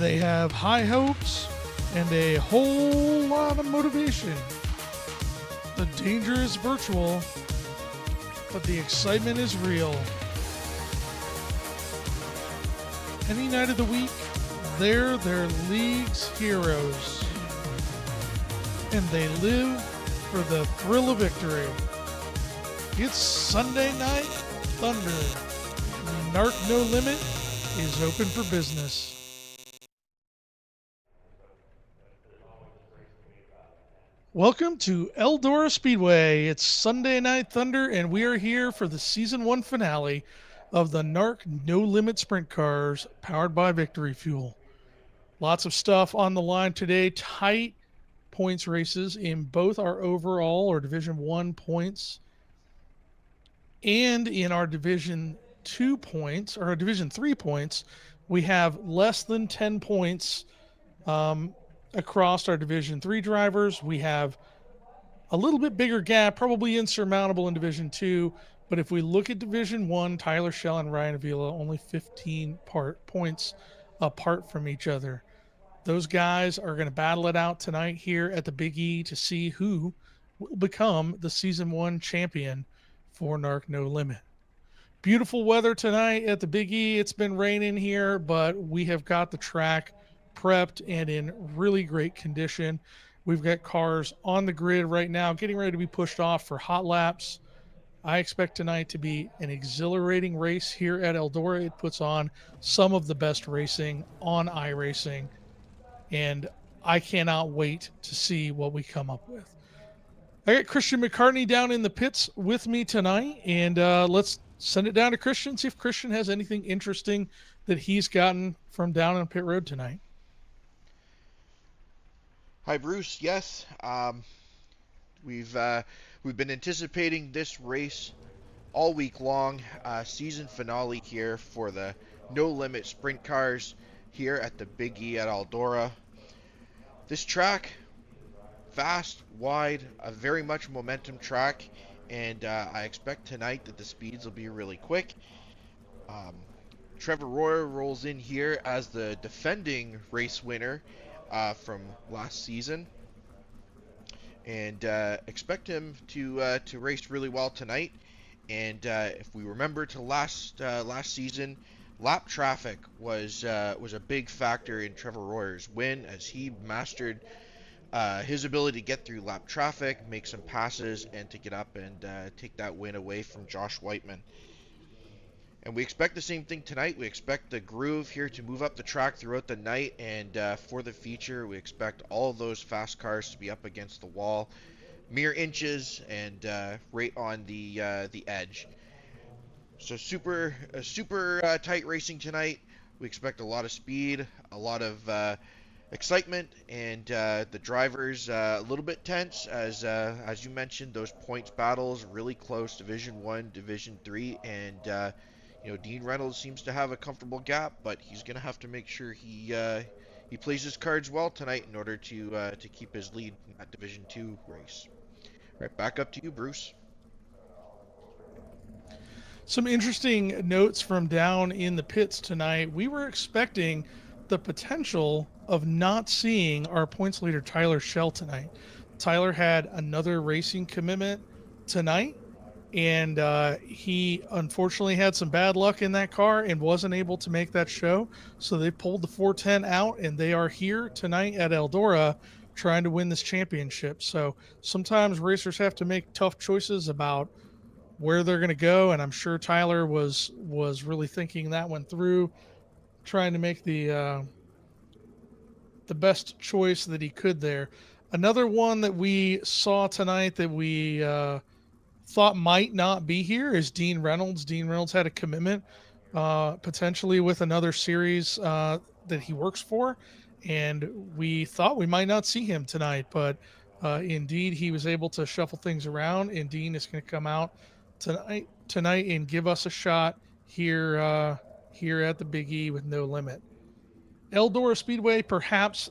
They have high hopes and a whole lot of motivation. The danger is virtual, but the excitement is real. Any night of the week, they're their league's heroes. And they live for the thrill of victory. It's Sunday Night Thunder. NARC No Limit is open for business. Welcome to Eldora Speedway. It's Sunday Night Thunder, and we are here for the Season 1 finale of the NARC No Limit Sprint Cars powered by Victory Fuel. Lots of stuff on the line today. Tight points races in both our overall or Division 1 points and in our Division 2 points, or our Division 3 points. We have less than 10 points across our Division 3 drivers. We have a little bit bigger gap, probably insurmountable in Division 2. But if we look at Division 1, Tyler Schell and Ryan Avila, only 15 points apart from each other. Those guys are going to battle it out tonight here at the Big E to see who will become the Season 1 champion for NARC No Limit. Beautiful weather tonight at the Big E. It's been raining here, but we have got the track prepped and in really great condition. We've got cars on the grid right now getting ready to be pushed off for hot laps. I expect tonight to be an exhilarating race here at Eldora. It puts on some of the best racing on iRacing, and I cannot wait to see what we come up with. I got Christian McCartney down in the pits with me tonight, and let's send it down to Christian, see if Christian has anything interesting that he's gotten from down on pit road tonight. Hi, Bruce. Yes, we've been anticipating this race all week long. Season finale here for the No Limit Sprint Cars here at the Big E at Eldora. This track, fast, wide, a very much momentum track, and I expect tonight that the speeds will be really quick. Trevor Royer rolls in here as the defending race winner from last season, and expect him to race really well tonight. And if we remember to last season, lap traffic was a big factor in Trevor Royer's win, as he mastered his ability to get through lap traffic, make some passes, and to get up and take that win away from Josh Whiteman. And we expect the same thing tonight. We expect the groove here to move up the track throughout the night, and for the feature, we expect all of those fast cars to be up against the wall, mere inches, and right on the edge. So super tight racing tonight. We expect a lot of speed, a lot of excitement, and the drivers a little bit tense, as you mentioned, those points battles really close. Division 1, Division 3, and Dean Reynolds seems to have a comfortable gap, but he's going to have to make sure he plays his cards well tonight in order to keep his lead in that Division 2 race. Right, back up to you, Bruce. Some interesting notes from down in the pits tonight. We were expecting the potential of not seeing our points leader Tyler Schell tonight. Tyler had another racing commitment tonight, and he unfortunately had some bad luck in that car and wasn't able to make that show. So they pulled the 410 out, and they are here tonight at Eldora trying to win this championship. So sometimes racers have to make tough choices about where they're going to go, and I'm sure Tyler was really thinking that one through, trying to make the best choice that he could there. Another one that we saw tonight that we thought might not be here is Dean Reynolds. Dean Reynolds had a commitment potentially with another series that he works for, and we thought we might not see him tonight, but indeed he was able to shuffle things around, and Dean is going to come out tonight and give us a shot here at the Big E with No Limit. Eldora Speedway, perhaps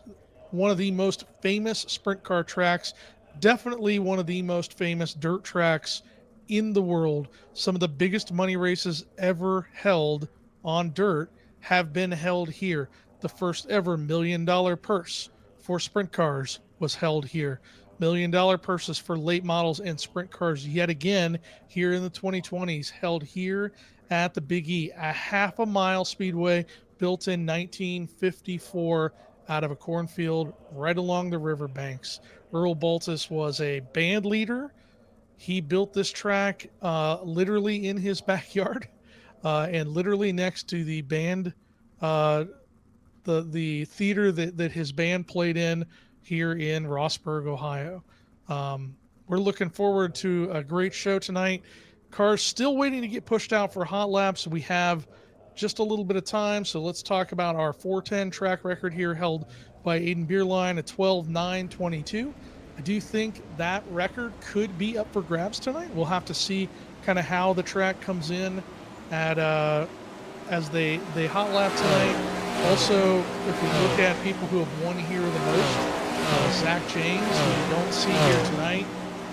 one of the most famous sprint car tracks, definitely one of the most famous dirt tracks in the world. Some of the biggest money races ever held on dirt have been held here. the first ever $1 million purse for sprint cars was held here. $1 million purses for late models and sprint cars yet again here in the 2020s, held here at the Big E, a half a mile speedway built in 1954 out of a cornfield right along the riverbanks. Earl Baltus was a band leader. He built this track literally in his backyard and literally next to the band, the theater that his band played in here in Rossburg, Ohio. We're looking forward to a great show tonight. Cars still waiting to get pushed out for hot laps. We have just a little bit of time, so let's talk about our 410 track record here held by Aiden Beerline at 12:9:22. I do think that record could be up for grabs tonight. We'll have to see kind of how the track comes in at as they hot lap tonight. Also, if we look at people who have won here the most, Zach James, who we don't see here tonight,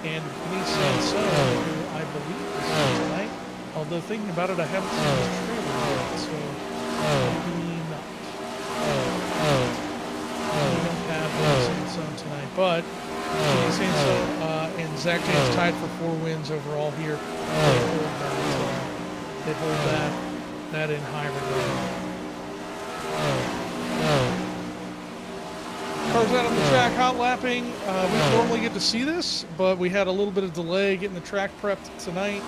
and Vinny Sanson, who I believe is here tonight. Although thinking about it, I haven't seen his trailer yet, so maybe not. We don't have Vinny Sanson tonight, but Vinny Sanson and Zach James tied for 4 wins overall here. They hold that in high regard. Cars out on the track hot lapping. We normally get to see this, but we had a little bit of delay getting the track prepped tonight,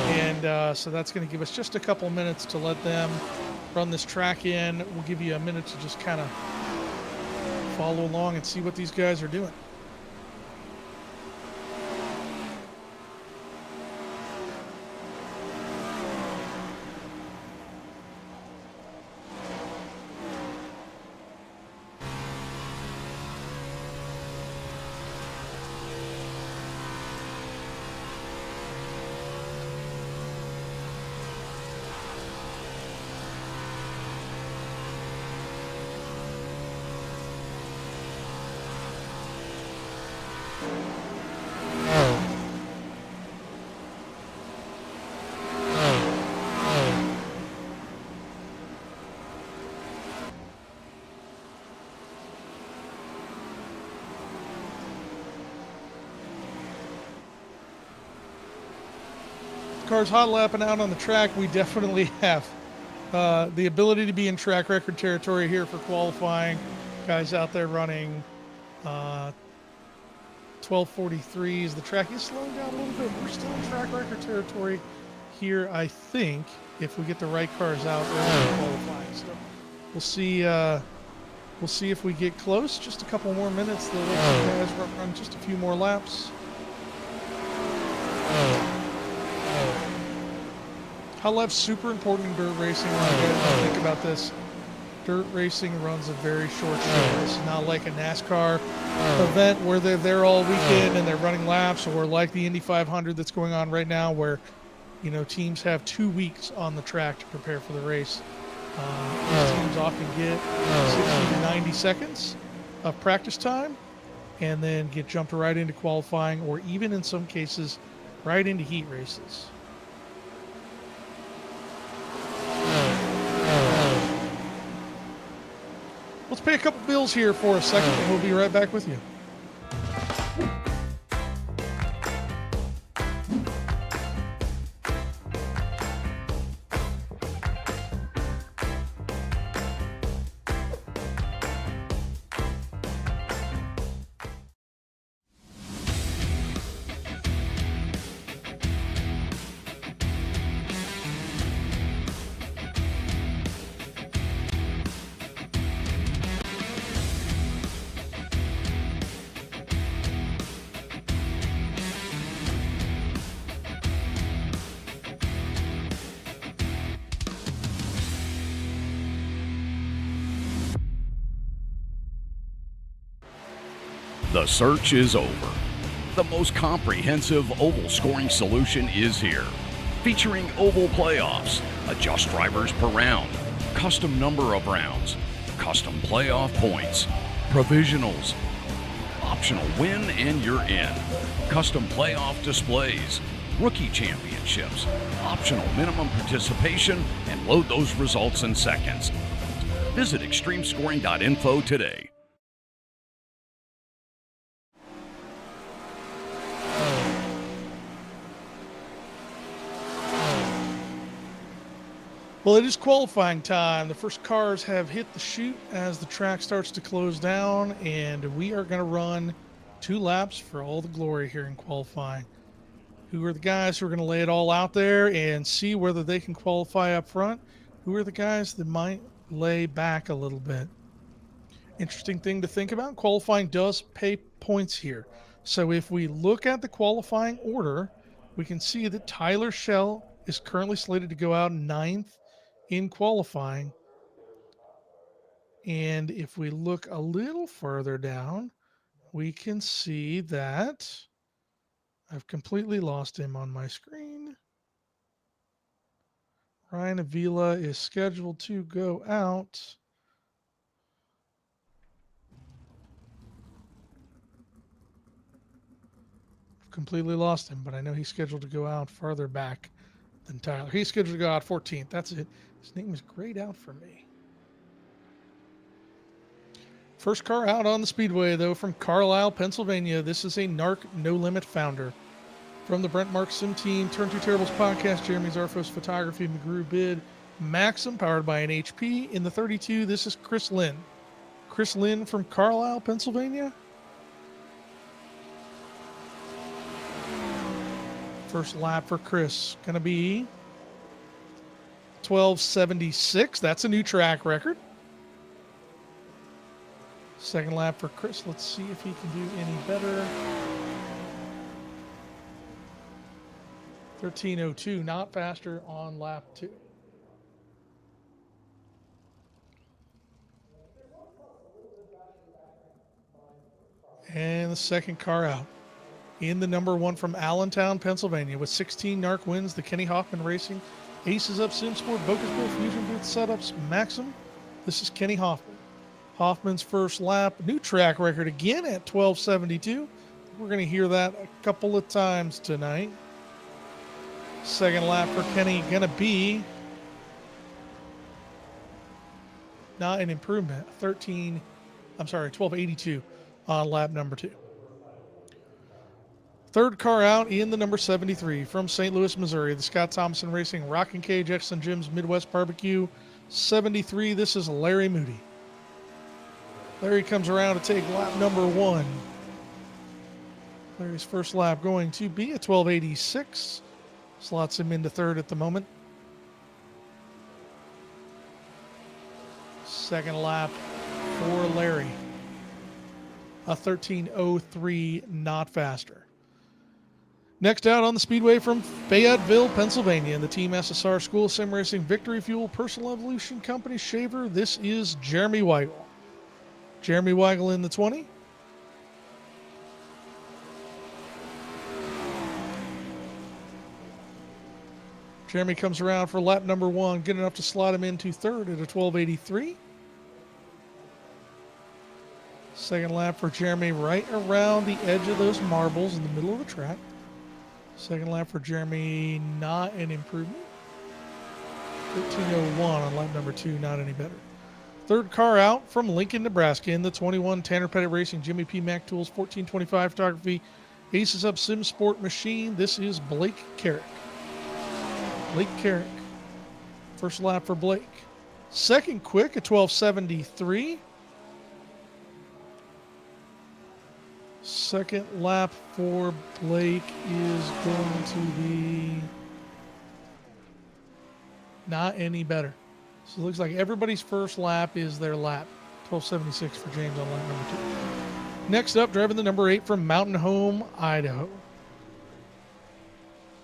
and so that's going to give us just a couple of minutes to let them run this track in. We'll give you a minute to just kind of follow along and see what these guys are doing. Cars hot lapping out on the track. We definitely have the ability to be in track record territory here for qualifying. Guys out there running 12:43s. The track is slowing down a little bit. We're still in track record territory here, I think, if we get the right cars out early in qualifying. So we'll see if we get close. Just a couple more minutes. They'll let you guys run just a few more laps. Hot lap's super important in dirt racing. When you guys think about this, dirt racing runs a very short show. It's not like a NASCAR event where they're there all weekend and they're running laps, or like the Indy 500 that's going on right now, where teams have 2 weeks on the track to prepare for the race. These teams often get 60 to 90 seconds of practice time and then get jumped right into qualifying, or even in some cases right into heat races. Let's pay a couple bills here for a second, and we'll be right back with you. The search is over. The most comprehensive oval scoring solution is here, featuring oval playoffs, adjust drivers per round, custom number of rounds, custom playoff points, provisionals, optional win and you're in, custom playoff displays, rookie championships, optional minimum participation, and load those results in seconds. Visit extremescoring.info today. Well, it is qualifying time. The first cars have hit the chute as the track starts to close down, and we are going to run 2 laps for all the glory here in qualifying. Who are the guys who are going to lay it all out there and see whether they can qualify up front? Who are the guys that might lay back a little bit? Interesting thing to think about. Qualifying does pay points here. So if we look at the qualifying order, we can see that Tyler Schell is currently slated to go out 9th in qualifying. And if we look a little further down, we can see that I've completely lost him on my screen. Ryan Avila is scheduled to go out. I've completely lost him, but I know he's scheduled to go out farther back than Tyler. He's scheduled to go out 14th. That's it. His name is grayed out for me. First car out on the speedway, though, from Carlisle, Pennsylvania. This is a NARC No Limit founder. From the Brent Mark Sim Team, Turn 2 Terribles podcast, Jeremy Zarfos Photography, McGrew Bid, Maxim, powered by an HP. In the 32, this is Chris Lynn. Chris Lynn from Carlisle, Pennsylvania. First lap for Chris, going to be 12:76. That's a new track record. Second lap for Chris. Let's see if he can do any better. 13:02, not faster on lap 2. And the second car out. In the number 1 from Allentown, Pennsylvania, with 16 NARC wins, the Kenny Hoffman Racing Aces Up SimSport, Bocusville, Fusion Booth Setups, Maxim. This is Kenny Hoffman. Hoffman's first lap, new track record again at 12:72. We're going to hear that a couple of times tonight. Second lap for Kenny going to be not an improvement. 12:82 on lap number 2. Third car out in the number 73 from St. Louis, Missouri, the Scott Thompson Racing Rockin' Cage Excellent Jim's Midwest Barbecue 73. This is Larry Moody. Larry comes around to take lap number 1. Larry's first lap going to be a 12:86. Slots him into third at the moment. Second lap for Larry. A 13:03, not faster. Next out on the speedway from Fayetteville, Pennsylvania, in the Team SSR School of Sim Racing Victory Fuel Personal Evolution Company Shaver, this is Jeremy Weigel. Jeremy Weigel in the 20. Jeremy comes around for lap number 1, good enough to slot him into third at a 12:83. Second lap for Jeremy right around the edge of those marbles in the middle of the track. Second lap for Jeremy, not an improvement. 13:01 on lap number 2, not any better. Third car out from Lincoln, Nebraska, in the 21 Tanner Pettit Racing Jimmy P. Mac Tools 1425 Photography Aces Up Sim Sport Machine. This is Blake Carrick. Blake Carrick. First lap for Blake. Second quick at 12:73. Second lap for Blake is going to be not any better. So it looks like everybody's first lap is their lap. 12:76 for James on lap number 2. Next up, driving the number 8 from Mountain Home, Idaho.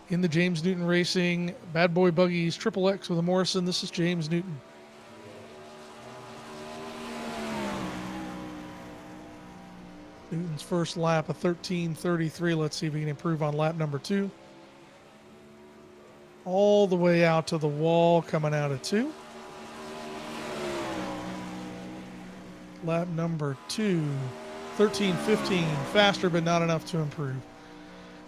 In the James Newton Racing Bad Boy Buggies Triple X with a Morrison, this is James Newton. Newton's first lap, a 13:33. Let's see if we can improve on lap number 2. All the way out to the wall, coming out of 2. Lap number 2, 13:15. Faster, but not enough to improve.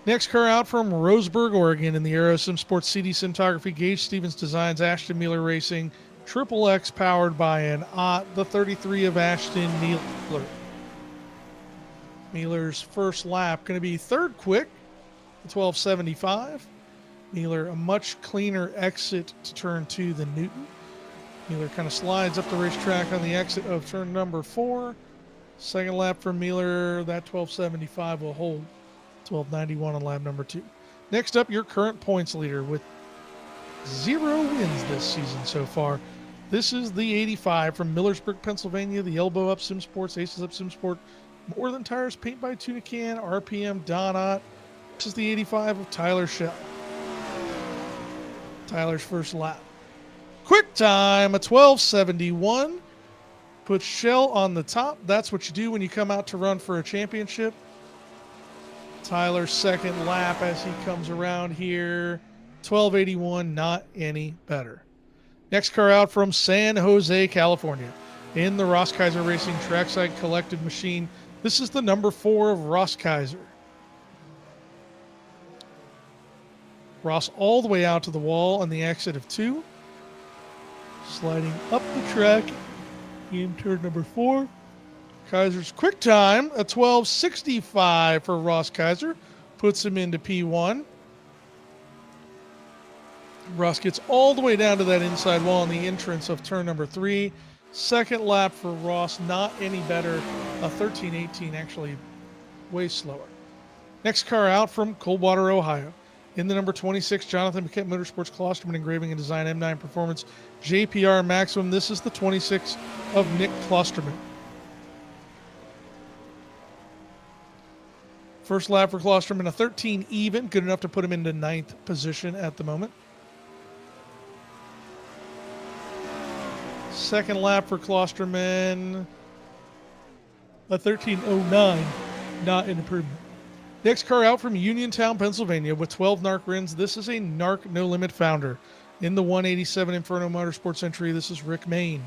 Next car out from Roseburg, Oregon, in the Aero Sim Sports CD Cinematography Gage Stevens Designs Ashton Mueller Racing Triple X powered by an Ott, the 33 of Ashton Mueller. Mueller's first lap going to be third quick, 12:75. Mueller a much cleaner exit to turn 2 than Newton. Mueller kind of slides up the racetrack on the exit of turn number 4. Second lap for Mueller, that 12:75 will hold. 12:91 on lap number 2. Next up, your current points leader with 0 wins this season so far. This is the 85 from Millersburg, Pennsylvania, the Elbow Up Sim Sports, Aces Up Sim Sport, More Than Tires, Paint by Tuna Can, RPM, Don Ott. This is the 85 of Tyler Shell. Tyler's first lap. Quick time, a 12:71. Put Shell on the top. That's what you do when you come out to run for a championship. Tyler's second lap as he comes around here. 12:81, not any better. Next car out from San Jose, California. In the Ross Kaiser Racing Trackside Collected Machine. This is the number 4 of Ross Kaiser. Ross all the way out to the wall on the exit of 2. Sliding up the track in turn number 4. Kaiser's quick time, a 12:65 for Ross Kaiser. Puts him into P1. Ross gets all the way down to that inside wall in the entrance of turn number 3. Second lap for Ross, not any better. A 13:18, actually way slower. Next car out from Coldwater, Ohio. In the number 26, Jonathan McKent Motorsports Klosterman Engraving and Design M9 Performance JPR Maximum. This is the 26 of Nick Klosterman. First lap for Klosterman, a 13 even, good enough to put him into 9th position at the moment. Second lap for Klosterman, a 13:09, not an improvement. Next car out from Uniontown, Pennsylvania with 12 NARC wins. This is a NARC No Limit founder. In the 187 Inferno Motorsports entry, this is Rick Main.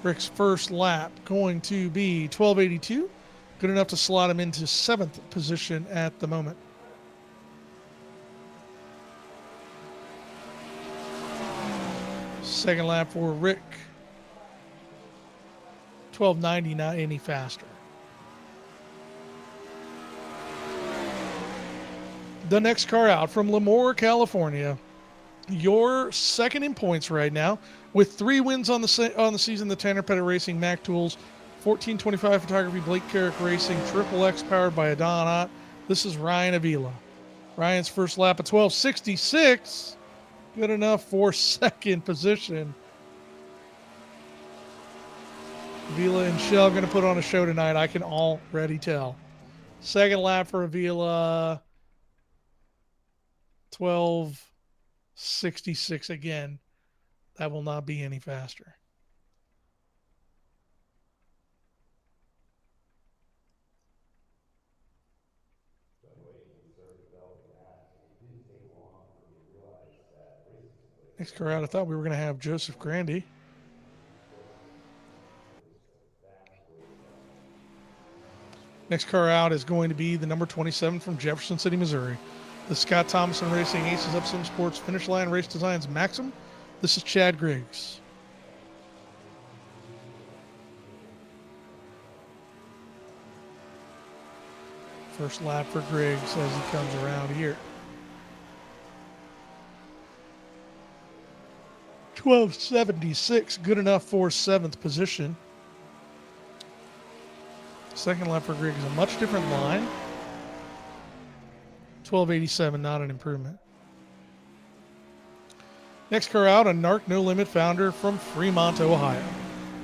Rick's first lap going to be 12:82. Good enough to slot him into 7th position at the moment. Second lap for Rick. 12:90, not any faster. The next car out from Lemoore, California. Your second in points right now with 3 wins on the season. The Tanner Pettit Racing, Mac Tools, 1425 Photography, Blake Carrick Racing, Triple X powered by Adon Ott. This is Ryan Avila. Ryan's first lap at 12:66. Good enough for second position. Avila and Shell going to put on a show tonight. I can already tell. Second lap for Avila. 12:66 again. That will not be any faster. Next car out, I thought we were going to have Joseph Grandy. Next car out is going to be the number 27 from Jefferson City, Missouri. The Scott Thomason Racing Aces Up Sim Sports Finish Line Race Designs Maxim. This is Chad Griggs. First lap for Griggs as he comes around here. 12:76, good enough for 7th position. Second lap for Griggs, a much different line. 12:87, not an improvement. Next car out, a NARC No Limit founder from Fremont, Ohio.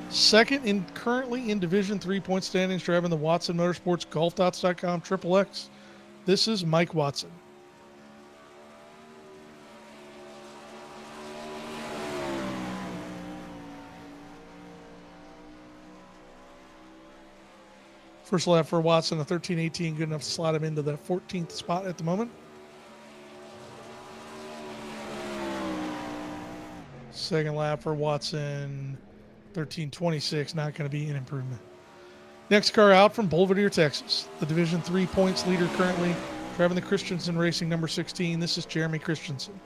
Second currently in Division 3 point standings, driving the Watson Motorsports Golfdots.com Triple X. This is Mike Watson. First lap for Watson, a 13:18, good enough to slot him into the 14th spot at the moment. Second lap for Watson, 13:26, not going to be an improvement. Next car out from Belvedere, Texas. The Division 3 points leader currently, driving the Christensen Racing number 16. This is Jeremy Christensen.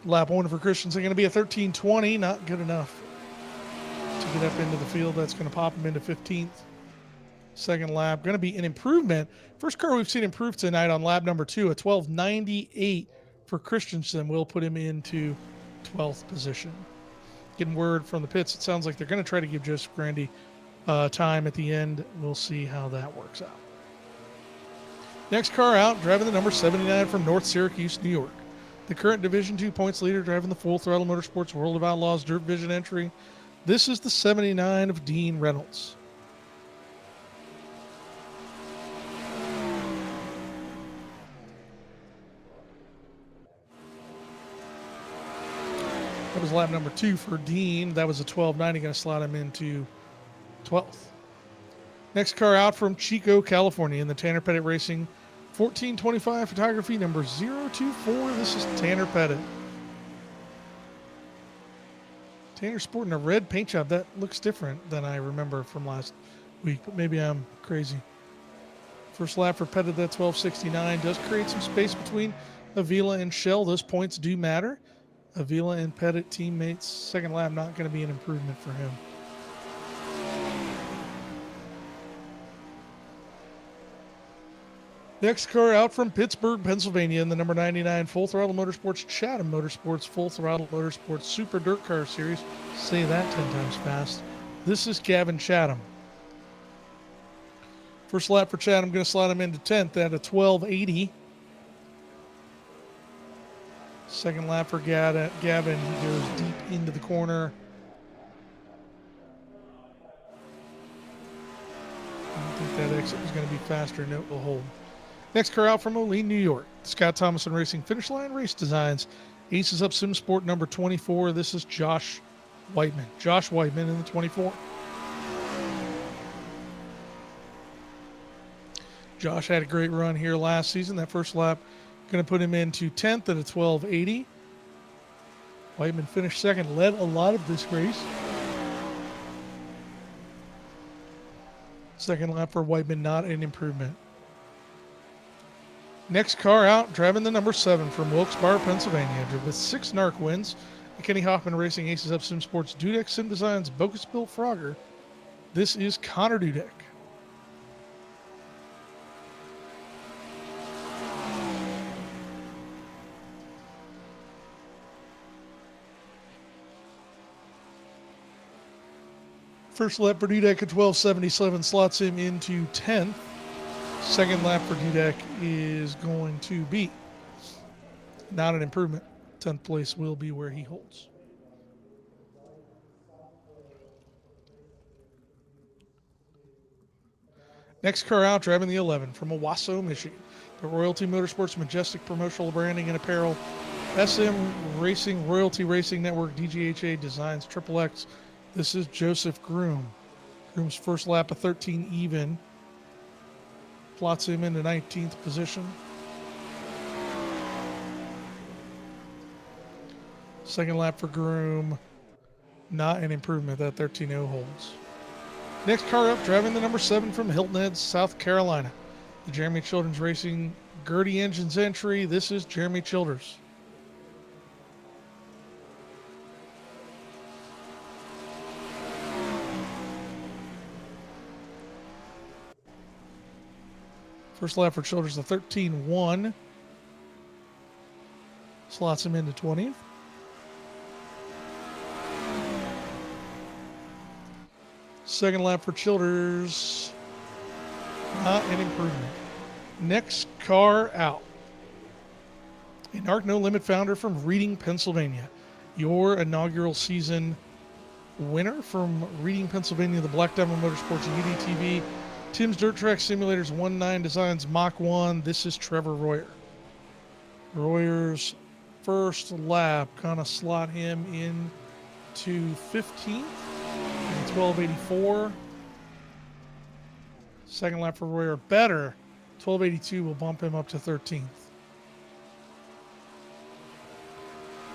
Lap 1 for Christensen going to be a 13:20, not good enough to get up into the field. That's going to pop him into 15th. Second lap, going to be an improvement. First car we've seen improve tonight on lap number 2, a 12:98 for Christensen will put him into 12th position. Getting word from the pits, it sounds like they're going to try to give Joseph Grandy time at the end. We'll see how that works out. Next car out, driving the number 79 from North Syracuse, New York. The current Division II points leader, driving the Full Throttle Motorsports World of Outlaws Dirt Division entry. This is the 79 of Dean Reynolds. That was lap number 2 for Dean. That was a 12:90, going to slot him into 12th. Next car out from Chico, California in the Tanner Pettit Racing 1425 photography number 024. This is Tanner Pettit. Tanner sporting a red paint job. That looks different than I remember from last week, but maybe I'm crazy. First lap for Pettit, that 12:69 does create some space between Avila and Shell. Those points do matter. Avila and Pettit teammates. Second lap not going to be an improvement for him. Next car out from Pittsburgh, Pennsylvania in the number 99 Full Throttle Motorsports Chatham Motorsports Full Throttle Motorsports Super Dirt Car Series. Say that 10 times fast. This is Gavin Chatham. First lap for Chatham, going to slot him into 10th at a 12:80. Second lap for Gavin. He goes deep into the corner. I don't think that exit was going to be faster. No, it will hold. Next car out from Olean, New York. Scott Thomason Racing Finish Line Race Designs. Aces Up Sim Sport number 24. This is Josh Whiteman. Josh Whiteman in the 24. Josh had a great run here last season. That first lap going to put him into 10th at a 12:80. Whiteman finished second, led a lot of this race. Second lap for Whiteman, not an improvement. Next car out, driving the number 7 from Wilkes-Barre, Pennsylvania, with 6 NARC wins. Kenny Hoffman Racing Aces Up Sim Sports Dudek Sim Designs Bogus Bill Frogger. This is Connor Dudek. First lap for Dudek at 12:77 slots him into 10th. Second lap for Dudek is going to be not an improvement. 10th place will be where he holds. Next car out, driving the 11 from Owasso, Michigan. The Royalty Motorsports Majestic Promotional Branding and Apparel. SM Racing, Royalty Racing Network, DGHA Designs, Triple X. This is Joseph Groom. Groom's first lap of 13 even. Plots him into 19th position. Second lap for Groom. Not an improvement. That 13.0 holds. Next car up, driving the number 7 from Hilton Head, South Carolina. The Jeremy Childers Racing Gertie Engines entry. This is Jeremy Childers. First lap for Childers, the 13.1. Slots him into 20th. Second lap for Childers. Not an improvement. Next car out. A NARC No Limit founder from Reading, Pennsylvania. Your inaugural season winner from Reading, Pennsylvania, the Black Diamond Motorsports UDTV. Tim's Dirt Track Simulators 19 Designs Mach 1. This is Trevor Royer. Royer's first lap kind of slot him into 15th. 12:84. Second lap for Royer better. 12:82 will bump him up to 13th.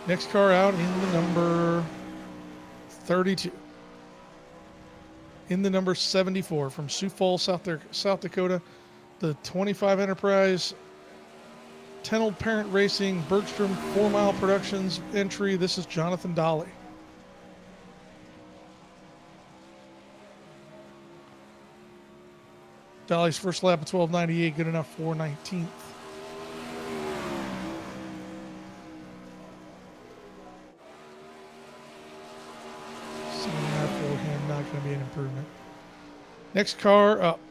Next car out in the number 32. In the number 74 from Sioux Falls, South Dakota, the 25 Enterprise Tenold Parent Racing, Bergstrom 4 Mile Productions entry. This is Jonathan Dolly. Dolly's first lap of 12:98, good enough for 19th. Second lap for him, not going to be an improvement. Next car up.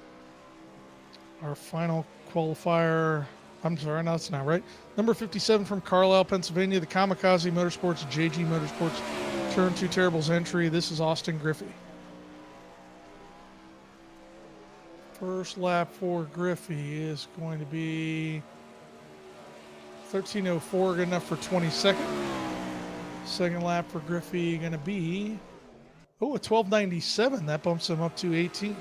Our final qualifier. I'm sorry, no, that's not right. Number 57 from Carlisle, Pennsylvania, the Kamikaze Motorsports, JG Motorsports, Turn 2 Terribles entry. This is Austin Griffey. First lap for Griffey is going to be 13:04, good enough for 22nd. Second lap for Griffey going to be, a 12:97. That bumps him up to 18th.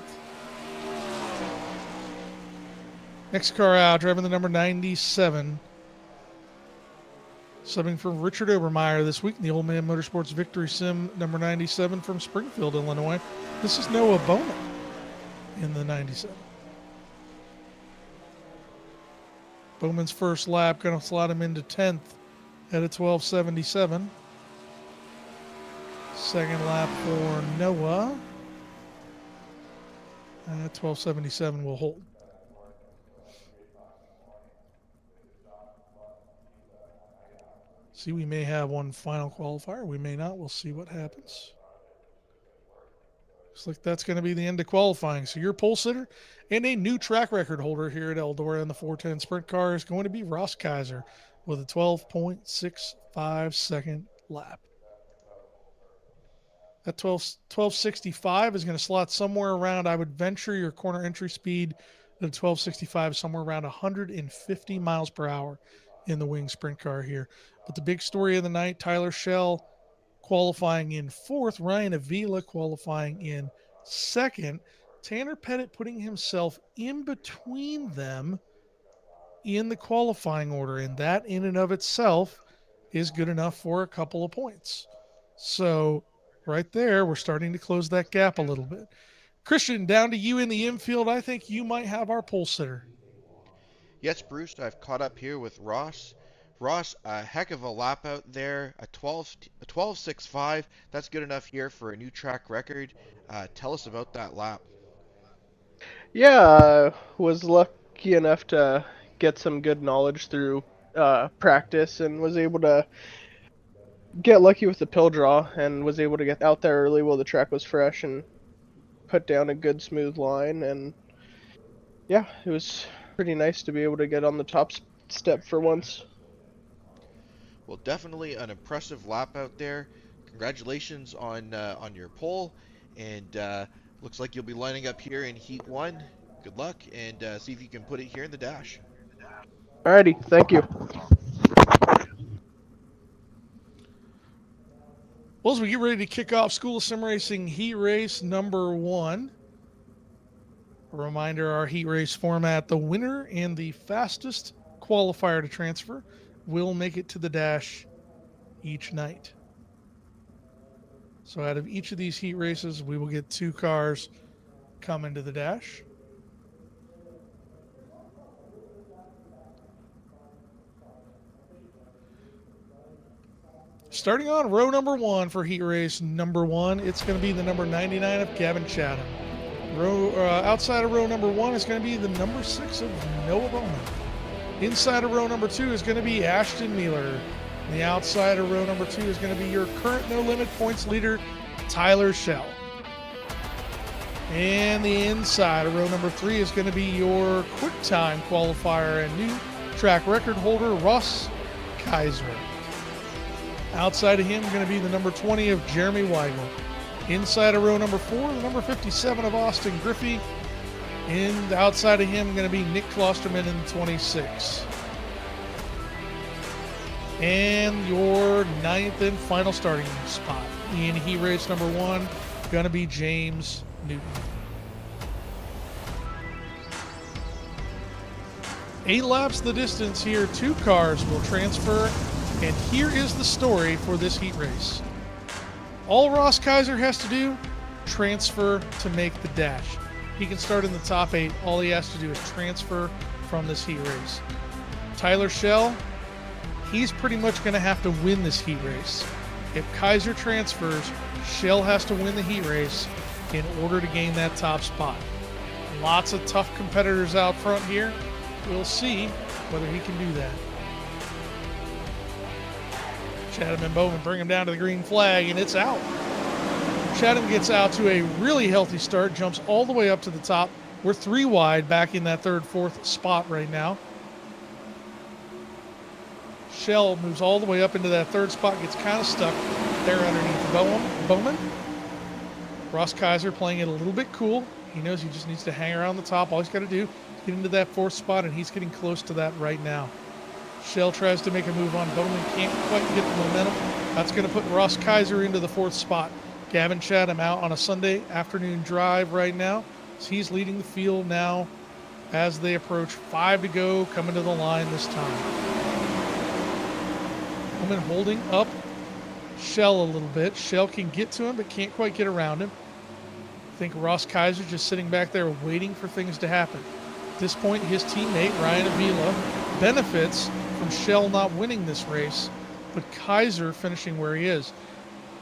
Next car out, driving the number 97. Subbing for Richard Obermeyer this week in the Old Man Motorsports Victory Sim number 97 from Springfield, Illinois. This is Noah Bowman in the 97. Bowman's first lap going to slot him into 10th at a 12:77. Second lap for Noah at 12:77 will hold. See, we may have one final qualifier. We may not. We'll see what happens. Looks like that's going to be the end of qualifying. So your pole sitter and a new track record holder here at Eldora in the 410 sprint car is going to be Ross Kaiser with a 12.65 second lap. That 12:65 is going to slot somewhere around, I would venture your corner entry speed at 12:65, somewhere around 150 miles per hour in the wing sprint car here. But the big story of the night, Tyler Schell qualifying in 4th, Ryan Avila qualifying in 2nd. Tanner Pettit putting himself in between them in the qualifying order, and that in and of itself is good enough for a couple of points. So right there, we're starting to close that gap a little bit. Christian, down to you in the infield. I think you might have our pole sitter. Yes, Bruce, I've caught up here with Ross. Ross, a heck of a lap out there, a 12.65. That's good enough here for a new track record. Tell us about that lap. Yeah, was lucky enough to get some good knowledge through practice and was able to get lucky with the pill draw and was able to get out there early while the track was fresh and put down a good smooth line. And yeah, it was pretty nice to be able to get on the top step for once. Well, definitely an impressive lap out there. Congratulations on your pole, and looks like you'll be lining up here in Heat 1. Good luck, and see if you can put it here in the dash. Alrighty, thank you. Well, as we get ready to kick off School of Sim Racing Heat Race number 1, a reminder, our heat race format, the winner and the fastest qualifier to transfer will make it to the dash each night. So out of each of these heat races, we will get 2 cars come into the dash. Starting on row number 1 for heat race number 1, it's going to be the number 99 of Gavin Chatham. Outside of row number 1 is going to be the number 6 of Noah Bowman. Inside of row number 2 is going to be Ashton Mueller. The outside of row number 2 is going to be your current No Limit points leader, Tyler Schell. And the inside of row number 3 is going to be your quick time qualifier and new track record holder, Ross Kaiser. Outside of him going to be the number 20 of Jeremy Weigel. Inside of row number 4, the number 57 of Austin Griffey. And outside of him, going to be Nick Klosterman in the 26. And your 9th and final starting spot in heat race number 1, going to be James Newton. 8 laps the distance here, 2 cars will transfer, and here is the story for this heat race. All Ross Kaiser has to do, transfer to make the dash. He can start in the top 8. All he has to do is transfer from this heat race. Tyler Schell, he's pretty much going to have to win this heat race. If Kaiser transfers, Schell has to win the heat race in order to gain that top spot. Lots of tough competitors out front here. We'll see whether he can do that. Chatham and Bowman bring him down to the green flag, and it's out. Chatham gets out to a really healthy start, jumps all the way up to the top. We're 3 wide back in that third, fourth spot right now. Schell moves all the way up into that third spot, gets kind of stuck there underneath Bowman. Ross Kaiser playing it a little bit cool. He knows he just needs to hang around the top. All he's got to do is get into that fourth spot, and he's getting close to that right now. Schell tries to make a move on Bowman, can't quite get the momentum. That's going to put Ross Kaiser into the fourth spot. Gavin Chatham out on a Sunday afternoon drive right now. So he's leading the field now as they approach 5 to go, coming to the line this time. Bowman holding up Schell a little bit. Schell can get to him, but can't quite get around him. I think Ross Kaiser just sitting back there waiting for things to happen. At this point, his teammate, Ryan Avila, benefits from Schell not winning this race, but Kaiser finishing where he is.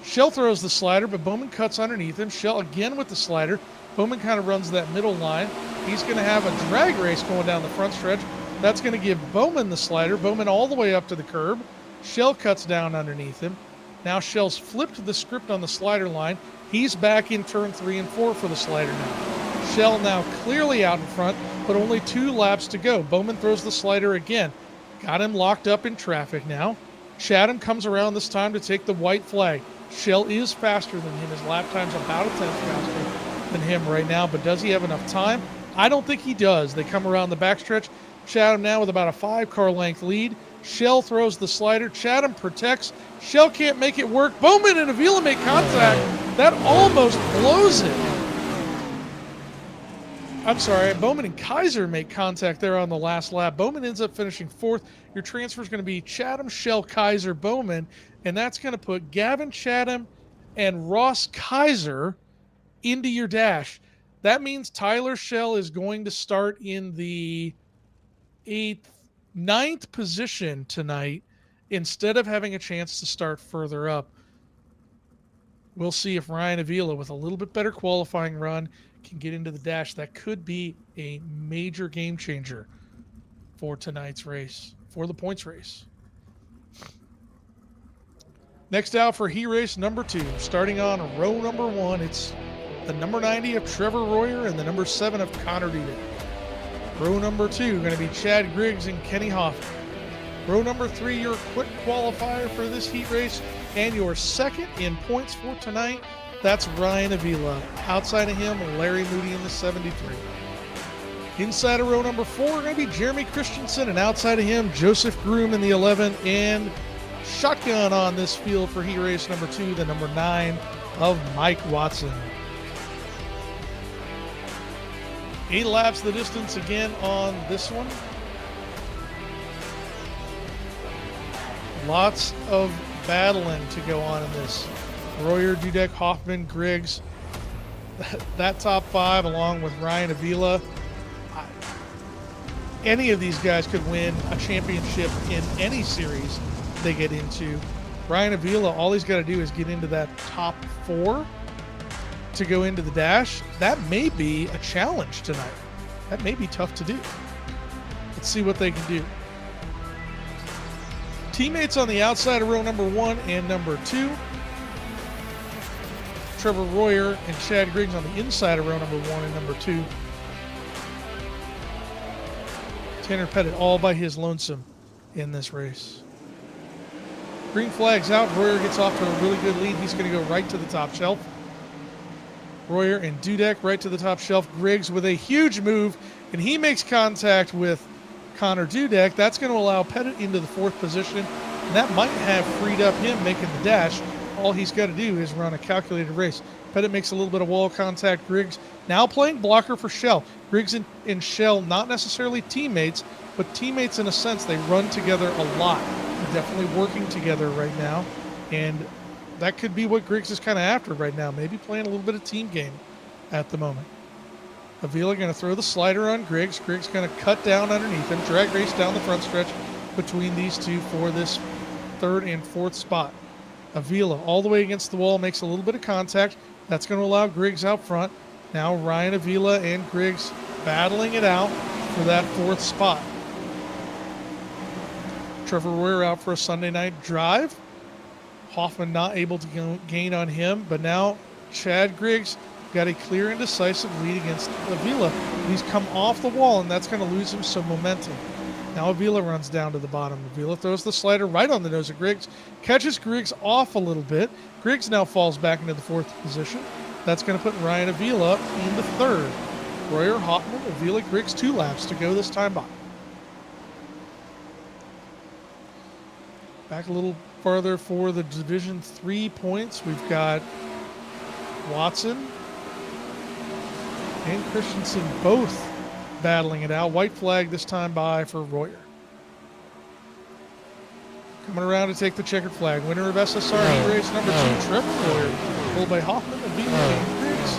Schell throws the slider, but Bowman cuts underneath him. Schell again with the slider. Bowman kind of runs that middle line. He's going to have a drag race going down the front stretch. That's going to give Bowman the slider. Bowman all the way up to the curb. Schell cuts down underneath him. Now Schell's flipped the script on the slider line. He's back in turn 3 and 4 for the slider now. Schell now clearly out in front, but only 2 laps to go. Bowman throws the slider again. Got him locked up in traffic now. Chatham comes around this time to take the white flag. Schell is faster than him. His lap time's about a tenth faster than him right now, but does he have enough time? I don't think he does. They come around the backstretch. Chatham now with about a 5-car length lead. Schell throws the slider. Chatham protects. Schell can't make it work. Bowman and Avila make contact. That almost blows it. I'm sorry, Bowman and Kaiser make contact there on the last lap. Bowman ends up finishing 4th. Your transfer is going to be Chatham, Schell, Kaiser, Bowman, and that's going to put Gavin Chatham and Ross Kaiser into your dash. That means Tyler Schell is going to start in the 9th position tonight instead of having a chance to start further up. We'll see if Ryan Avila, with a little bit better qualifying run, can get into the dash. That could be a major game changer for tonight's race, for the points race. Next out for heat race number 2, starting on row number 1, it's the number 90 of Trevor Royer and the number 7 of Connor Dudek. Row number 2 going to be Chad Griggs and Kenny Hoffman. Row number 3, your quick qualifier for this heat race, and your second in points for tonight, that's Ryan Avila. Outside of him, Larry Moody in the 73. Inside of row number 4, going to be Jeremy Christensen, and outside of him, Joseph Groom in the 11, and shotgun on this field for heat race number 2, the number 9 of Mike Watson. 8 laps the distance again on this one. Lots of battling to go on in this. Royer, Dudek, Hoffman, Griggs. That top 5 along with Ryan Avila. Any of these guys could win a championship in any series they get into. Ryan Avila, all he's got to do is get into that top 4 to go into the dash. That may be a challenge tonight. That may be tough to do. Let's see what they can do. Teammates on the outside of row number 1 and number 2. Trevor Royer and Chad Griggs on the inside of row number 1 and number 2. Tanner Pettit all by his lonesome in this race. Green flag's out. Royer gets off to a really good lead. He's going to go right to the top shelf. Royer and Dudek right to the top shelf. Griggs with a huge move, and he makes contact with Connor Dudek. That's going to allow Pettit into the 4th position, and that might have freed up him making the dash. All he's got to do is run a calculated race. Pettit makes a little bit of wall contact. Griggs now playing blocker for Schell. Griggs and Schell not necessarily teammates, but teammates in a sense. They run together a lot. They're definitely working together right now, and that could be what Griggs is kind of after right now. Maybe playing a little bit of team game at the moment. Avila going to throw the slider on Griggs. Griggs going to cut down underneath him. Drag race down the front stretch between these two for this third and fourth spot. Avila all the way against the wall, makes a little bit of contact. That's going to allow Griggs out front. Now Ryan Avila and Griggs battling it out for that fourth spot. Trevor Royer out for a Sunday night drive. Hoffman not able to gain on him, but now Chad Griggs got a clear and decisive lead against Avila. He's come off the wall, and that's going to lose him some momentum. Now Avila runs down to the bottom. Avila throws the slider right on the nose of Griggs, catches Griggs off a little bit. Griggs now falls back into the fourth position. That's going to put Ryan Avila in the third. Royer, Hoffman, Avila, Griggs, 2 laps to go this time by. Back a little farther for the Division 3 points. We've got Watson and Christensen both battling it out. White flag this time by for Royer. Coming around to take the checkered flag. Winner of SSR heat race number 2, Trevor Royer. Pulled by Hoffman, Avila, and Griggs.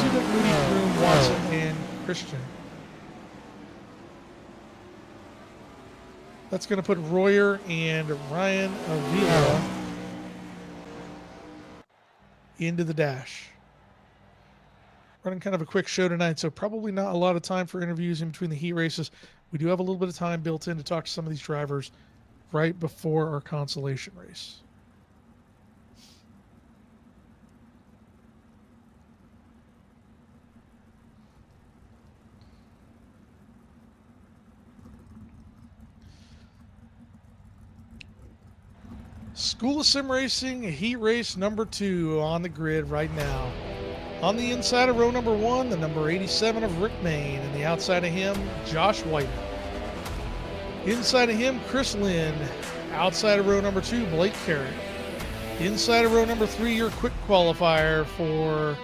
Duda, Moody, Groom, Watson, and Christian. That's going to put Royer and Ryan Avila into the dash. Running kind of a quick show tonight, so probably not a lot of time for interviews in between the heat races. We do have a little bit of time built in to talk to some of these drivers right before our consolation race. School of Sim Racing heat race number 2 on the grid right now. On the inside of row number 1, the number 87 of Rick Main, and the outside of him, Josh Whiteman. Inside of him, Chris Lynn. Outside of row number 2, Blake Carrick. Inside of row number 3, your quick qualifier for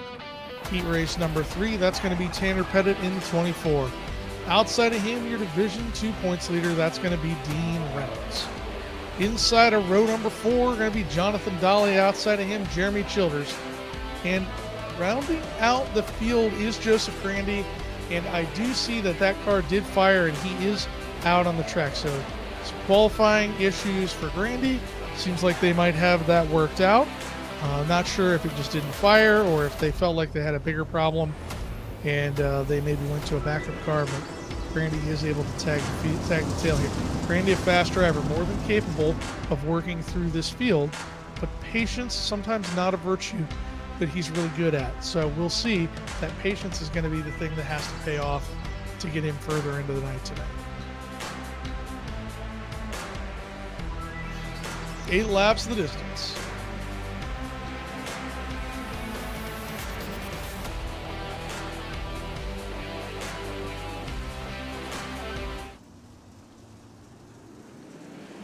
heat race number 3, that's going to be Tanner Pettit in the 24. Outside of him, your Division 2 points leader, that's going to be Dean Reynolds. Inside of row number 4, going to be Jonathan Dolly. Outside of him, Jeremy Childers. And rounding out the field is Joseph Grandy. And I do see that that car did fire, and he is out on the track. So some qualifying issues for Grandy. Seems like they might have that worked out. Not sure if it just didn't fire or if they felt like they had a bigger problem and they maybe went to a backup car, but Grandy is able to tag the tail here. Grandy, a fast driver, more than capable of working through this field, but patience sometimes not a virtue that he's really good at. So we'll see. That patience is going to be the thing that has to pay off to get him further into the night tonight. 8 laps of the distance.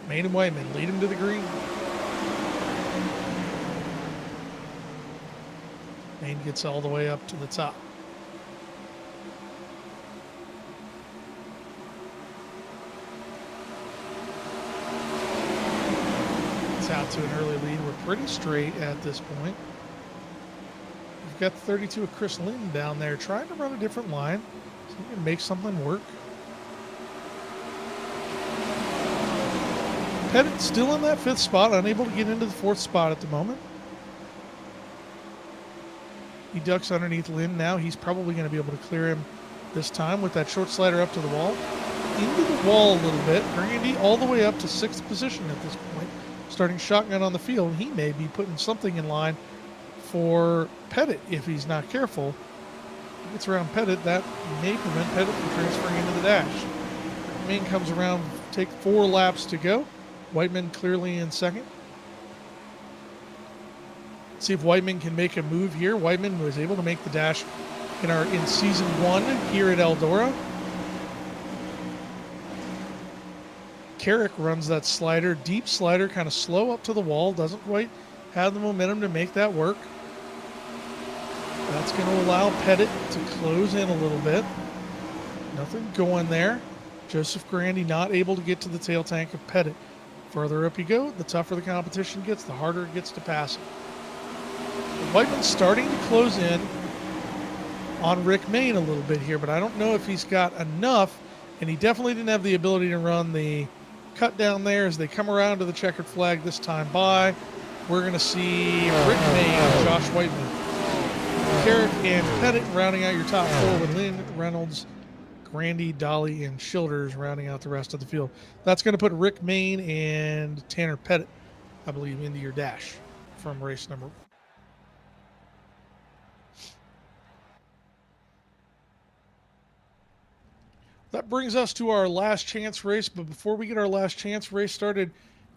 Main and Whiteman lead him to the green. Main gets all the way up to the top. It's out to an early lead. We're pretty straight at this point. We've got 32 of Chris Linton down there trying to run a different line. So he can make something work. Pettit still in that 5th spot, unable to get into the 4th spot at the moment. He ducks underneath Lynn now. He's probably going to be able to clear him this time with that short slider up to the wall. Into the wall a little bit. Grandy all the way up to 6th position at this point. Starting shotgun on the field. He may be putting something in line for Pettit if he's not careful. If he gets around Pettit, that may prevent Pettit from transferring into the dash. Main comes around, take 4 laps to go. Whiteman clearly in second. See if Whiteman can make a move here. Whiteman was able to make the dash in season 1 here at Eldora. Carrick runs that slider, deep slider, kind of slow up to the wall. Doesn't quite have the momentum to make that work. That's going to allow Pettit to close in a little bit. Nothing going there. Joseph Grandy not able to get to the tail tank of Pettit. Further up you go, the tougher the competition gets, the harder it gets to pass it. Whiteman's starting to close in. on Rick Main a little bit here, but I don't know if he's got enough, and he definitely didn't have the ability to run the cut down there as they come around to the checkered flag this time by. We're going to see Rick Main, Josh Whiteman, Carrick, and Pettit rounding out your top four with Lynn, Reynolds, Grandy, Dolly, and Childers rounding out the rest of the field. That's going to put Rick Main and Tanner Pettit, I believe, into your dash from race number 1. That brings us to our last chance race, but before we get our last chance race started,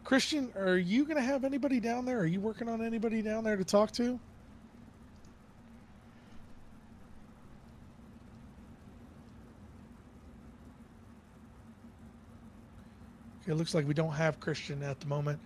Christian, are you going to have anybody down there? Are you working on anybody down there to talk to? Okay, it looks like we don't have Christian at the moment.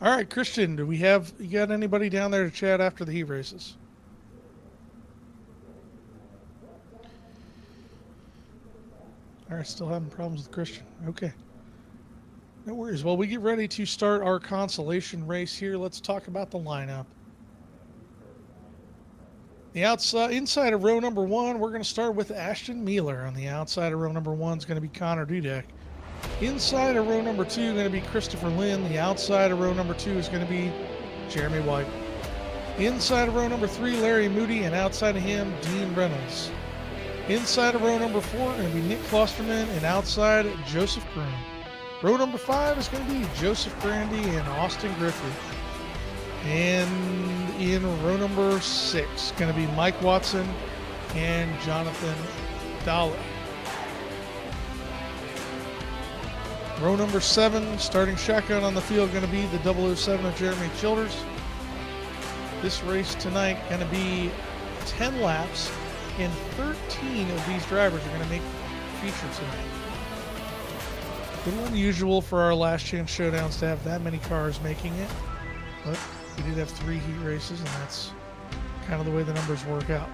All right, Christian, you got anybody down there to chat after the heat races? All right, still having problems with Christian. Okay. No worries. Well, we get ready to start our consolation race here. Let's talk about the lineup. Inside of row number 1, we're going to start with Ashton Mealer. On the outside of row number 1 is going to be Connor Dudek. Inside of row number 2 going to be Christopher Lynn. The outside of row number 2 is going to be Jeremy White. Inside of row number 3, Larry Moody, and outside of him, Dean Reynolds. Inside of row number 4 going to be Nick Klosterman, and outside, Joseph Kroon. Row number 5 is going to be Joseph Grandy and Austin Griffith. And in row number 6, going to be Mike Watson and Jonathan Dolly. Row number 7, starting shotgun on the field, going to be the 007 of Jeremy Childers. This race tonight going to be 10 laps, and 13 of these drivers are going to make the feature tonight. A little unusual for our last chance showdowns to have that many cars making it, but we did have 3 heat races, and that's kind of the way the numbers work out.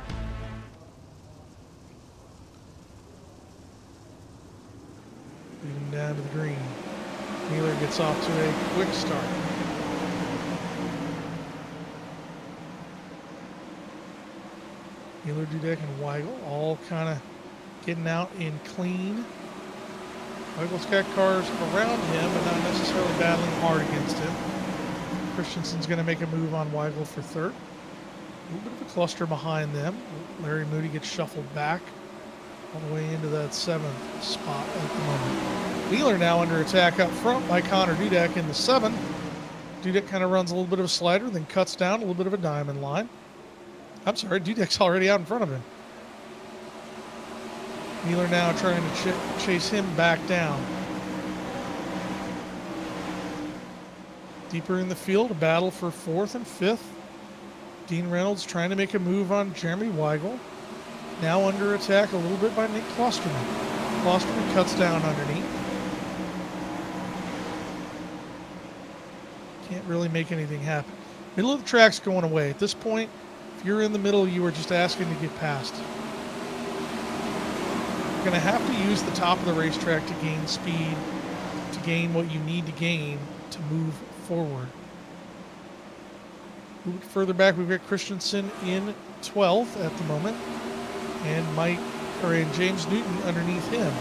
Leading down to the green. Mealer gets off to a quick start. Mealer, Dudek, and Weigel all kind of getting out in clean. Weigel's got cars around him, but not necessarily battling hard against him. Christensen's going to make a move on Weigel for third. A little bit of a cluster behind them. Larry Moody gets shuffled back all the way into that 7th spot at the moment. Wheeler now under attack up front by Connor Dudek in the 7. Dudek kind of runs a little bit of a slider, then cuts down a little bit of a diamond line. I'm sorry, Dudek's already out in front of him. Wheeler now trying to chase him back down. Deeper in the field, a battle for 4th and 5th. Dean Reynolds trying to make a move on Jeremy Weigel. Now under attack a little bit by Nick Klosterman. Klosterman cuts down underneath. Can't really make anything happen. Middle of the track's going away. At this point, if you're in the middle, you are just asking to get past. You're going to have to use the top of the racetrack to gain speed, to gain what you need to gain to move forward. A little bit further back, we've got Christensen in 12th at the moment, and James Newton underneath him.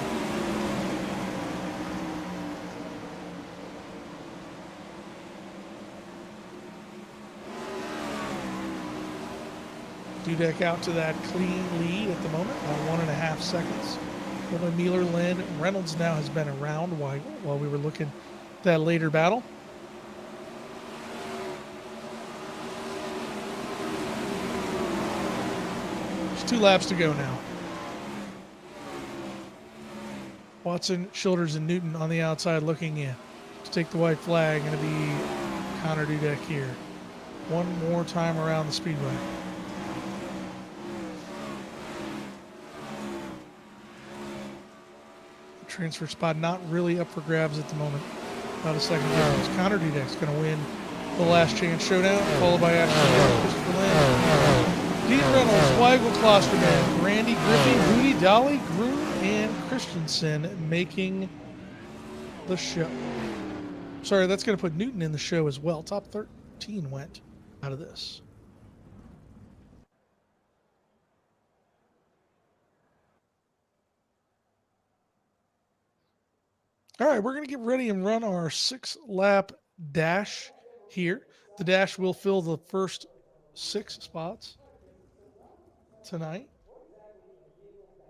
Dudek out to that clean lead at the moment, about 1.5 seconds. Over Mueller, Lynn. Reynolds now has been around while we were looking at that later battle. There's 2 laps to go now. Watson, Childers, and Newton on the outside looking in. To take the white flag, going to be Connor Dudek here. One more time around the speedway. Transfer spot not really up for grabs at the moment. About a second difference. Connor Dudek's going to win the last chance showdown, followed by Ashton Christopher Lynn. Dean Reynolds, Weigel, Klosterman, Randy Griffey, Rudy, Dolly, Groom, and Christensen making the show. Sorry, that's going to put Newton in the show as well. Top 13 went out of this. All right, we're going to get ready and run our 6-lap dash here. The dash will fill the first 6 spots tonight.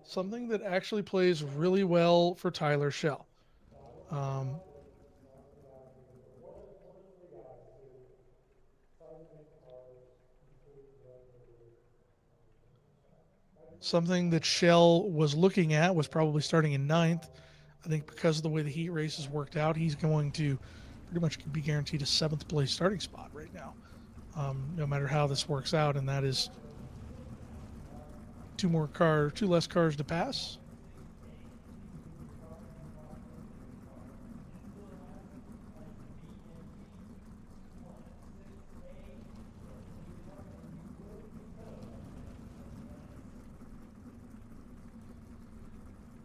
Something that actually plays really well for Tyler Schell. Something that Schell was looking at was probably starting in 9th. I think because of the way the heat races worked out, he's going to pretty much be guaranteed a 7th place starting spot right now, no matter how this works out, and that is 2 less cars to pass.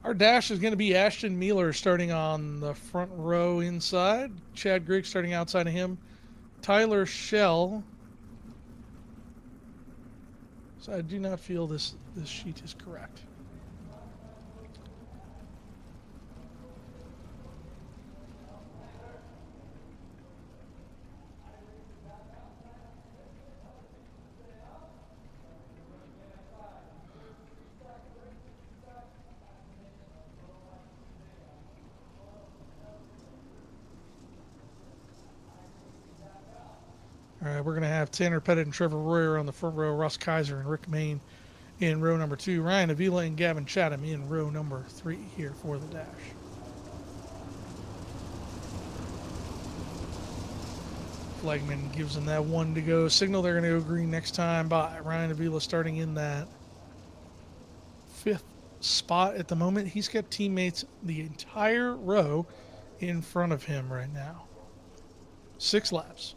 Our dash is going to be Ashton Mueller starting on the front row inside. Chad Griggs starting outside of him. Tyler Schell. So I do not feel this sheet is correct. All right, we're going to have Tanner Pettit and Trevor Royer on the front row, Ross Kaiser and Rick Main in row number 2, Ryan Avila and Gavin Chatham in row number 3 here for the dash. Flagman gives them that 1 to go signal. They're going to go green next time by. Ryan Avila starting in that 5th spot at the moment. He's got teammates the entire row in front of him right now. 6 laps.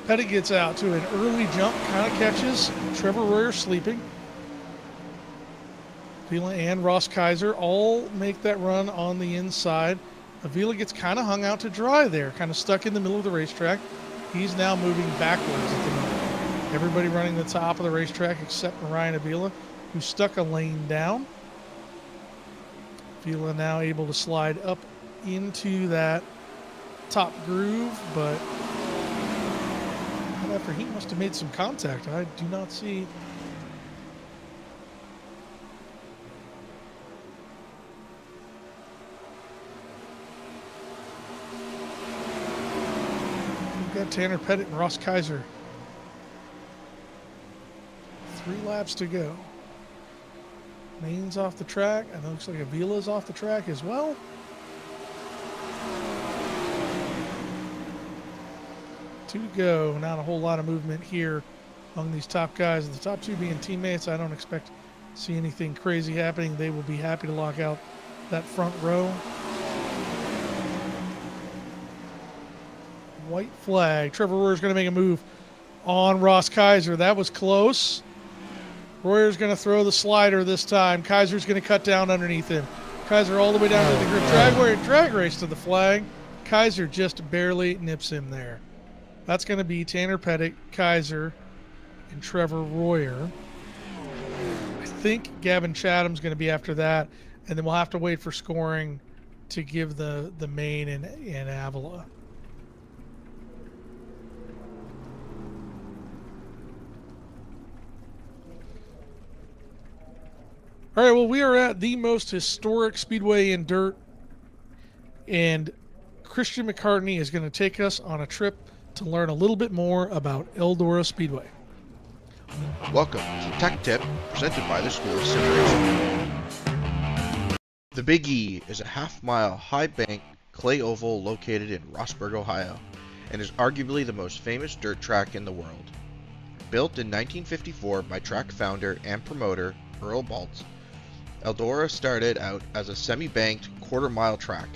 Pettit gets out to an early jump, kind of catches Trevor Royer sleeping. Avila and Ross Kaiser all make that run on the inside. Avila gets kind of hung out to dry there, kind of stuck in the middle of the racetrack. He's now moving backwards at the moment. Everybody running the top of the racetrack except Ryan Avila, who stuck a lane down. Avila now able to slide up into that top groove, but after he must have made some contact. I do not see. We've got Tanner Pettit and Ross Kaiser. 3 laps to go. Main's off the track, and it looks like Avila's off the track as well. Two to go. Not a whole lot of movement here among these top guys. The top two being teammates. I don't expect to see anything crazy happening. They will be happy to lock out that front row. White flag. Trevor Royer's going to make a move on Ross Kaiser. That was close. Royer's going to throw the slider this time. Kaiser's going to cut down underneath him. Kaiser all the way down to the grip. Drag race to the flag. Kaiser just barely nips him there. That's going to be Tanner Pettit, Kaiser, and Trevor Royer. I think Gavin Chatham's going to be after that, and then we'll have to wait for scoring to give the main and Avila. All right, well, we are at the most historic speedway in dirt, and Christian McCartney is going to take us on a trip to learn a little bit more about Eldora Speedway. Welcome to Tech Tip, presented by the School of Simulation. The Big E is a half-mile, high-bank clay oval located in Rossburg, Ohio, and is arguably the most famous dirt track in the world. Built in 1954 by track founder and promoter Earl Baltz, Eldora started out as a semi-banked quarter-mile track.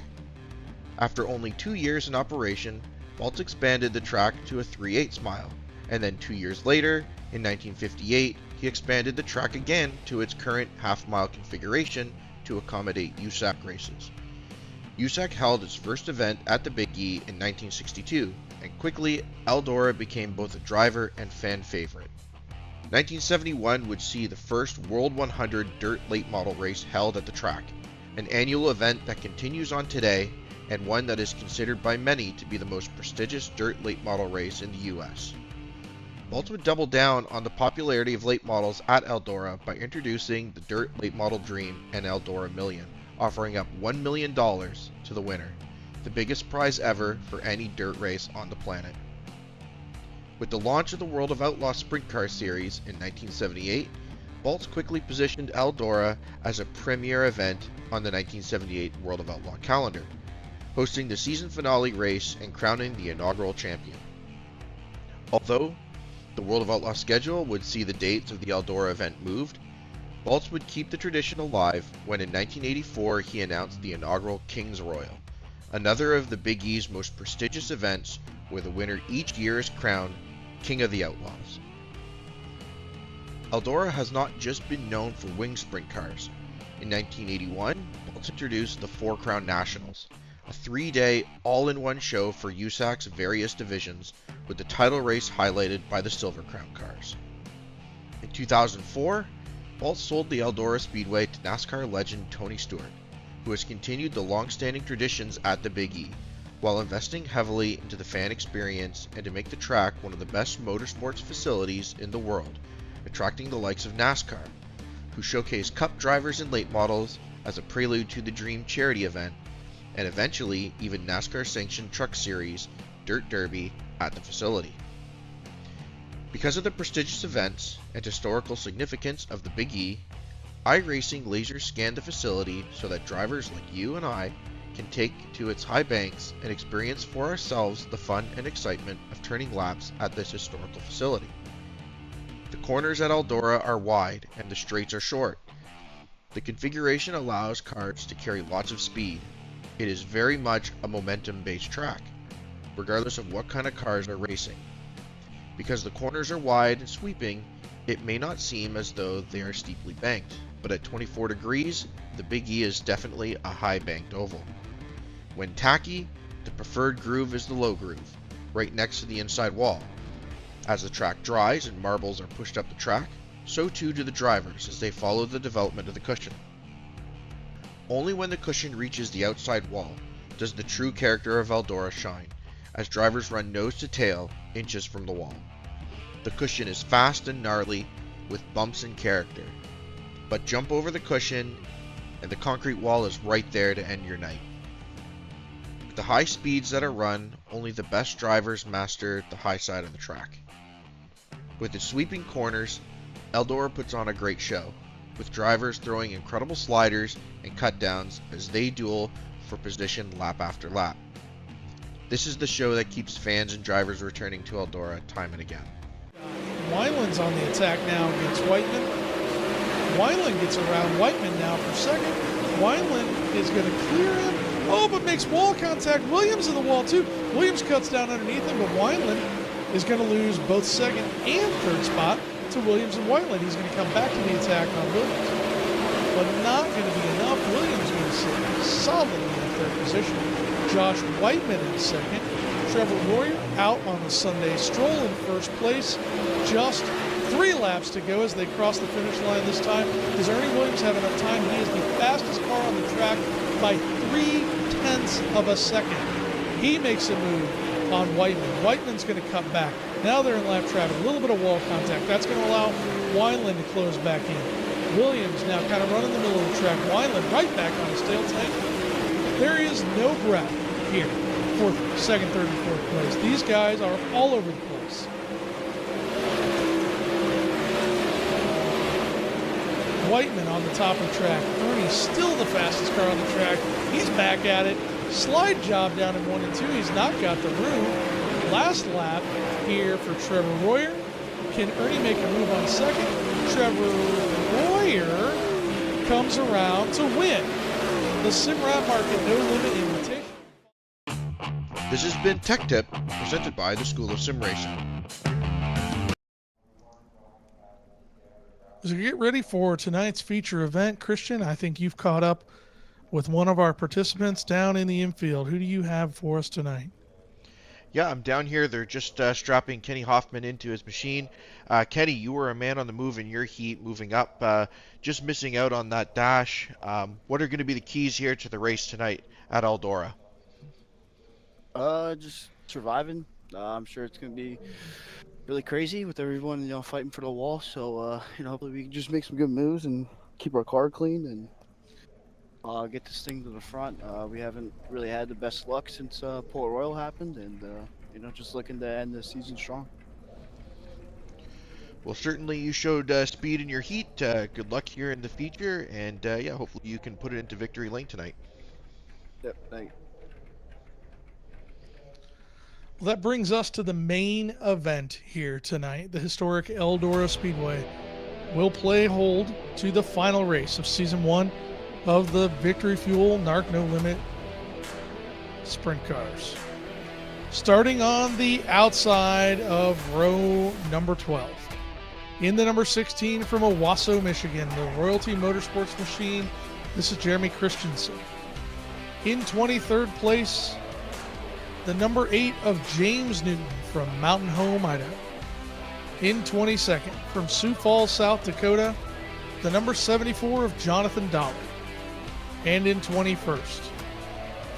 After only 2 years in operation, Baltz expanded the track to a 3/8 mile, and then 2 years later, in 1958, he expanded the track again to its current half-mile configuration to accommodate USAC races. USAC held its first event at the Big E in 1962, and quickly Eldora became both a driver and fan favorite. 1971 would see the first World 100 Dirt Late Model race held at the track, an annual event that continues on today and one that is considered by many to be the most prestigious dirt late model race in the US. Baltz would double down on the popularity of late models at Eldora by introducing the Dirt Late Model Dream and Eldora Million, offering up $1 million to the winner, the biggest prize ever for any dirt race on the planet. With the launch of the World of Outlaw Sprint Car Series in 1978, Baltz quickly positioned Eldora as a premier event on the 1978 World of Outlaw calendar, hosting the season finale race and crowning the inaugural champion. Although the World of Outlaw schedule would see the dates of the Eldora event moved, Baltz would keep the tradition alive when in 1984 he announced the inaugural Kings Royal, another of the Big E's most prestigious events where the winner each year is crowned King of the Outlaws. Eldora has not just been known for wing sprint cars. In 1981, Baltz introduced the Four Crown Nationals, a 3-day all-in-one show for USAC's various divisions, with the title race highlighted by the Silver Crown cars. In 2004, Baltz sold the Eldora Speedway to NASCAR legend Tony Stewart, who has continued the long-standing traditions at the Big E, while investing heavily into the fan experience and to make the track one of the best motorsports facilities in the world, attracting the likes of NASCAR, who showcase Cup drivers and late models as a prelude to the Dream charity event, and eventually even NASCAR-sanctioned truck series, Dirt Derby, at the facility. Because of the prestigious events and historical significance of the Big E, iRacing lasers scan the facility so that drivers like you and I can take to its high banks and experience for ourselves the fun and excitement of turning laps at this historical facility. The corners at Eldora are wide and the straights are short. The configuration allows cars to carry lots of speed. It is very much a momentum-based track, regardless of what kind of cars are racing. Because the corners are wide and sweeping, it may not seem as though they are steeply banked, but at 24 degrees, the Big E is definitely a high banked oval. When tacky, the preferred groove is the low groove, right next to the inside wall. As the track dries and marbles are pushed up the track, so too do the drivers as they follow the development of the cushion. Only when the cushion reaches the outside wall does the true character of Eldora shine, as drivers run nose to tail inches from the wall. The cushion is fast and gnarly, with bumps and character, but jump over the cushion and the concrete wall is right there to end your night. With the high speeds that are run, only the best drivers master the high side of the track. With its sweeping corners, Eldora puts on a great show, with drivers throwing incredible sliders and cutdowns as they duel for position lap after lap. This is the show that keeps fans and drivers returning to Eldora time and again. Wyland's on the attack now against Whiteman. Wyland gets around Whiteman now for second. Wyland is going to clear him. Oh, but makes wall contact. Williams in the wall too. Williams cuts down underneath him, but Wyland is going to lose both second and third spot to Williams and Whiteland. He's going to come back to the attack on Williams, but not going to be enough. Williams going to sit solidly in third position. Josh Whiteman in second. Trevor Royer out on the Sunday stroll in first place. Just 3 laps to go as they cross the finish line this time. Does Ernie Williams have enough time? He is the fastest car on the track by 0.3 of a second. He makes a move on Whiteman. Whiteman's going to cut back. Now they're in lap traffic. A little bit of wall contact. That's going to allow Wineland to close back in. Williams now kind of running the middle of the track. Wineland right back on his tail tank. There is no breath here for second, third, and fourth place. These guys are all over the place. Whiteman on the top of the track. Ernie's still the fastest car on the track. He's back at it. Slide job down in 1 and 2. He's not got the room. Last lap here for Trevor Royer. Can Ernie make a move on second? Trevor Royer comes around to win the Simrad Market No Limit Invitation. This has been Tech Tip, presented by the School of Sim Racing. As we get ready for tonight's feature event, Christian, I think you've caught up with one of our participants down in the infield. Who do you have for us tonight? Yeah, I'm down here. They're just strapping Kenny Hoffman into his machine. Kenny, you were a man on the move in your heat, moving up, just missing out on that dash. What are going to be the keys here to the race tonight at Eldora? Just surviving. I'm sure it's going to be really crazy with everyone, fighting for the wall. So, hopefully we can just make some good moves and keep our car clean and get this thing to the front. We haven't really had the best luck since Port Royal happened, and just looking to end the season strong. Well, certainly you showed speed in your heat. Good luck here in the feature, and yeah, hopefully you can put it into victory lane tonight. Yep, thanks. Well, that brings us to the main event here tonight. The historic Eldora Speedway will play hold to the final race of Season 1 of the Victory Fuel NARC No Limit Sprint Cars. Starting on the outside of row number 12. In the number 16 from Owasso, Michigan, the Royalty Motorsports machine, this is Jeremy Christensen. In 23rd place, the number 8 of James Newton from Mountain Home, Idaho. In 22nd, from Sioux Falls, South Dakota, the number 74 of Jonathan Dolly. And in 21st,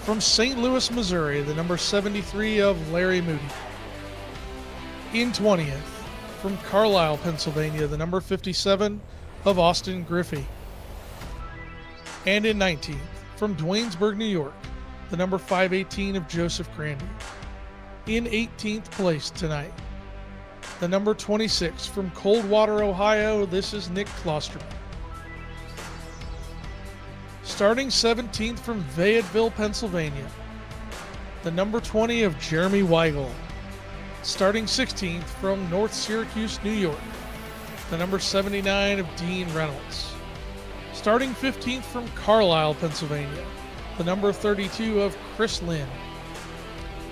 from St. Louis, Missouri, the number 73 of Larry Moody. In 20th, from Carlisle, Pennsylvania, the number 57 of Austin Griffey. And in 19th, from Dwaynesburg, New York, the number 518 of Joseph Grandy. In 18th place tonight, the number 26 from Coldwater, Ohio, this is Nick Klosterman. Starting 17th from Fayetteville, Pennsylvania, the number 20 of Jeremy Weigel. Starting 16th from North Syracuse, New York, the number 79 of Dean Reynolds. Starting 15th from Carlisle, Pennsylvania, the number 32 of Chris Lynn.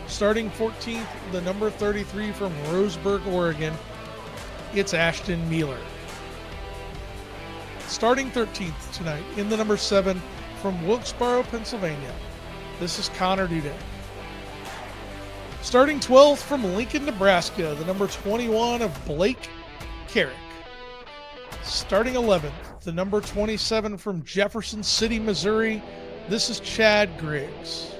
Starting 14th, the number 33 from Roseburg, Oregon, it's Ashton Mealer. Starting 13th tonight in the number 7 from Wilkesboro, Pennsylvania, this is Connor Dudek. Starting 12th from Lincoln, Nebraska, the number 21 of Blake Carrick. Starting 11th, the number 27 from Jefferson City, Missouri, this is Chad Griggs.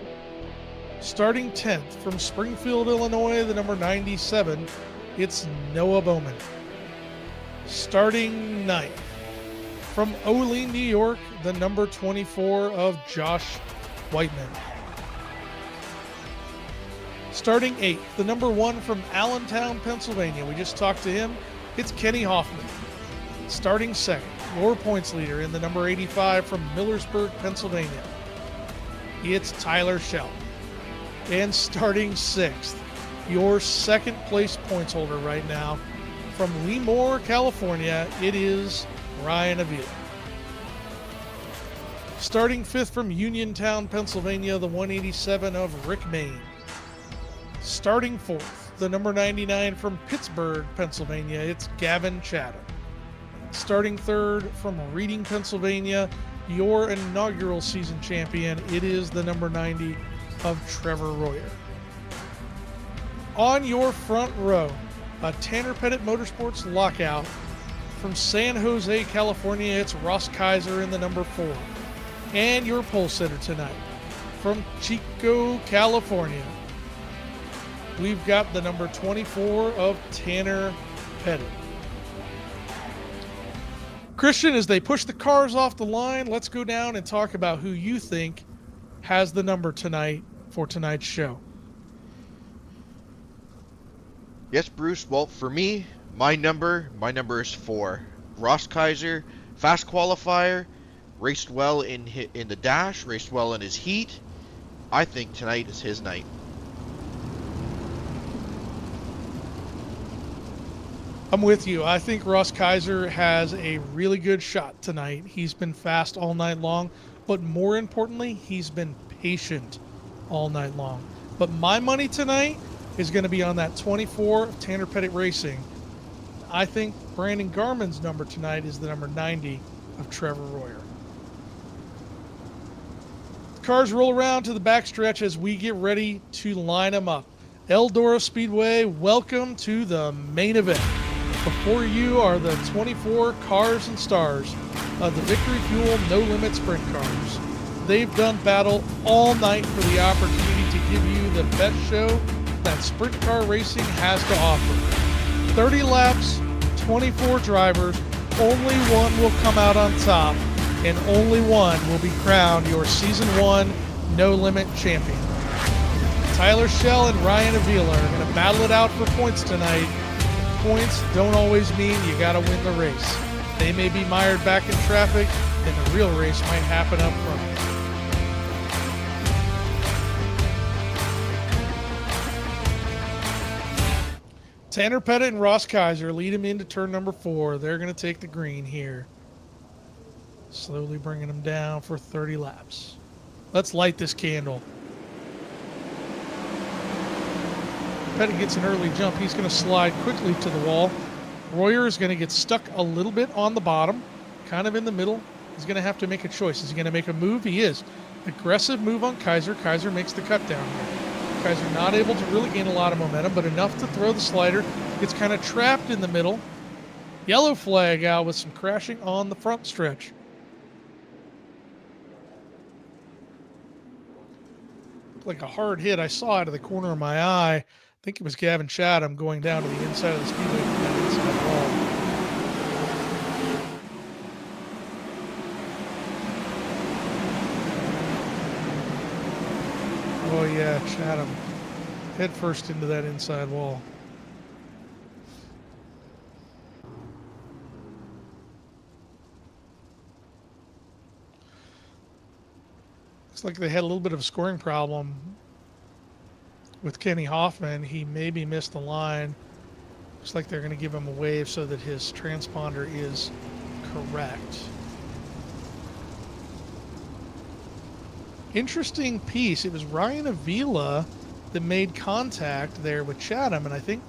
Starting 10th from Springfield, Illinois, the number 97, it's Noah Bowman. Starting 9th from Olean, New York, the number 24 of Josh Whiteman. Starting 8th, the number 1 from Allentown, Pennsylvania, we just talked to him, it's Kenny Hoffman. Starting second, your points leader in the number 85 from Millersburg, Pennsylvania, it's Tyler Shell. And starting sixth, your second place points holder right now from Lemoore, California, it is Ryan Avila. Starting fifth from Uniontown, Pennsylvania, the 187 of Rick Main. Starting fourth, the number 99 from Pittsburgh, Pennsylvania, it's Gavin Chatham. Starting third from Reading, Pennsylvania, your inaugural season champion, it is the number 90 of Trevor Royer. On your front row, a Tanner Pettit Motorsports lockout from San Jose, California, it's Ross Kaiser in the number 4. And your pole sitter tonight from Chico, California, we've got the number 24 of Tanner Pettit. Christian, as they push the cars off the line, let's go down and talk about who you think has the number tonight for tonight's show. Yes, Bruce. Well, for me, my number is 4. Ross Kaiser, fast qualifier, raced well in the dash, raced well in his heat. I think tonight is his night. I'm with you. I think Ross Kaiser has a really good shot tonight. He's been fast all night long, but more importantly, he's been patient all night long. But my money tonight is going to be on that 24 of Tanner Pettit Racing. I think Brandon Garman's number tonight is the number 90 of Trevor Royer. The cars roll around to the backstretch as we get ready to line them up. Eldora Speedway, welcome to the main event. Before you are the 24 cars and stars of the Victory Fuel No Limit Sprint Cars. They've done battle all night for the opportunity to give you the best show that sprint car racing has to offer. 30 laps, 24 drivers, only one will come out on top, and only one will be crowned your Season 1 No Limit champion. Tyler Shell and Ryan Avila are going to battle it out for points tonight. Points don't always mean you got to win the race. They may be mired back in traffic, and the real race might happen up front. Tanner Pettit and Ross Kaiser lead him into turn number 4. They're going to take the green here. Slowly bringing them down for 30 laps. Let's light this candle. Pettit gets an early jump. He's going to slide quickly to the wall. Royer is going to get stuck a little bit on the bottom, kind of in the middle. He's going to have to make a choice. Is he going to make a move? He is. Aggressive move on Kaiser. Kaiser makes the cut down here. Kaiser not able to really gain a lot of momentum, but enough to throw the slider. Gets kind of trapped in the middle. Yellow flag out with some crashing on the front stretch. Looked like a hard hit. I saw out of the corner of my eye. I think it was Gavin Chatham going down to the inside of the speedway from that inside wall. Oh yeah, Chatham head first into that inside wall. Looks like they had a little bit of a scoring problem with Kenny Hoffman. He maybe missed the line. Looks like they're going to give him a wave so that his transponder is correct. Interesting piece. It was Ryan Avila that made contact there with Chatham, and I think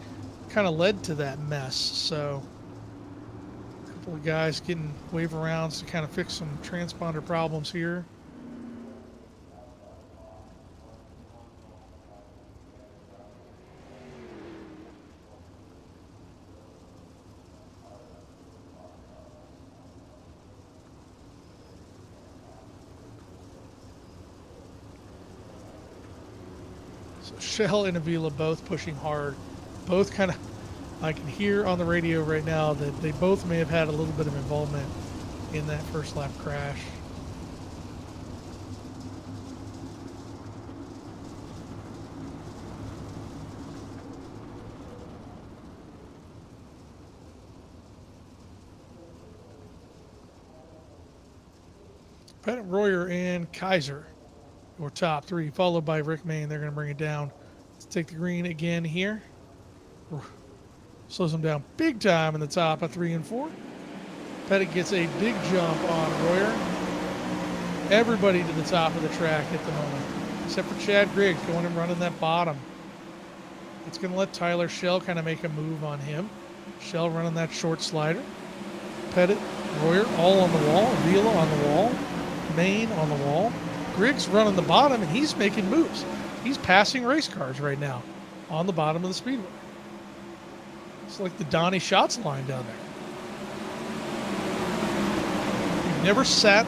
kind of led to that mess. So a couple of guys getting wave arounds to kind of fix some transponder problems here. So Shell and Avila both pushing hard. Both kind of, I can hear on the radio right now that they both may have had a little bit of involvement in that first lap crash. Pettit, Royer, and Kaiser, your top three, followed by Rick Mayne. They're going to bring it down. Let's take the green again here. Slows them down big time in the top of 3 and 4. Pettit gets a big jump on Royer. Everybody to the top of the track at the moment, except for Chad Griggs going and running that bottom. It's going to let Tyler Shell kind of make a move on him. Shell running that short slider. Pettit, Royer all on the wall. Avila on the wall. Mayne on the wall. Griggs running the bottom, and he's making moves. He's passing race cars right now on the bottom of the speedway. It's like the Donnie Schatz line down there. You've never sat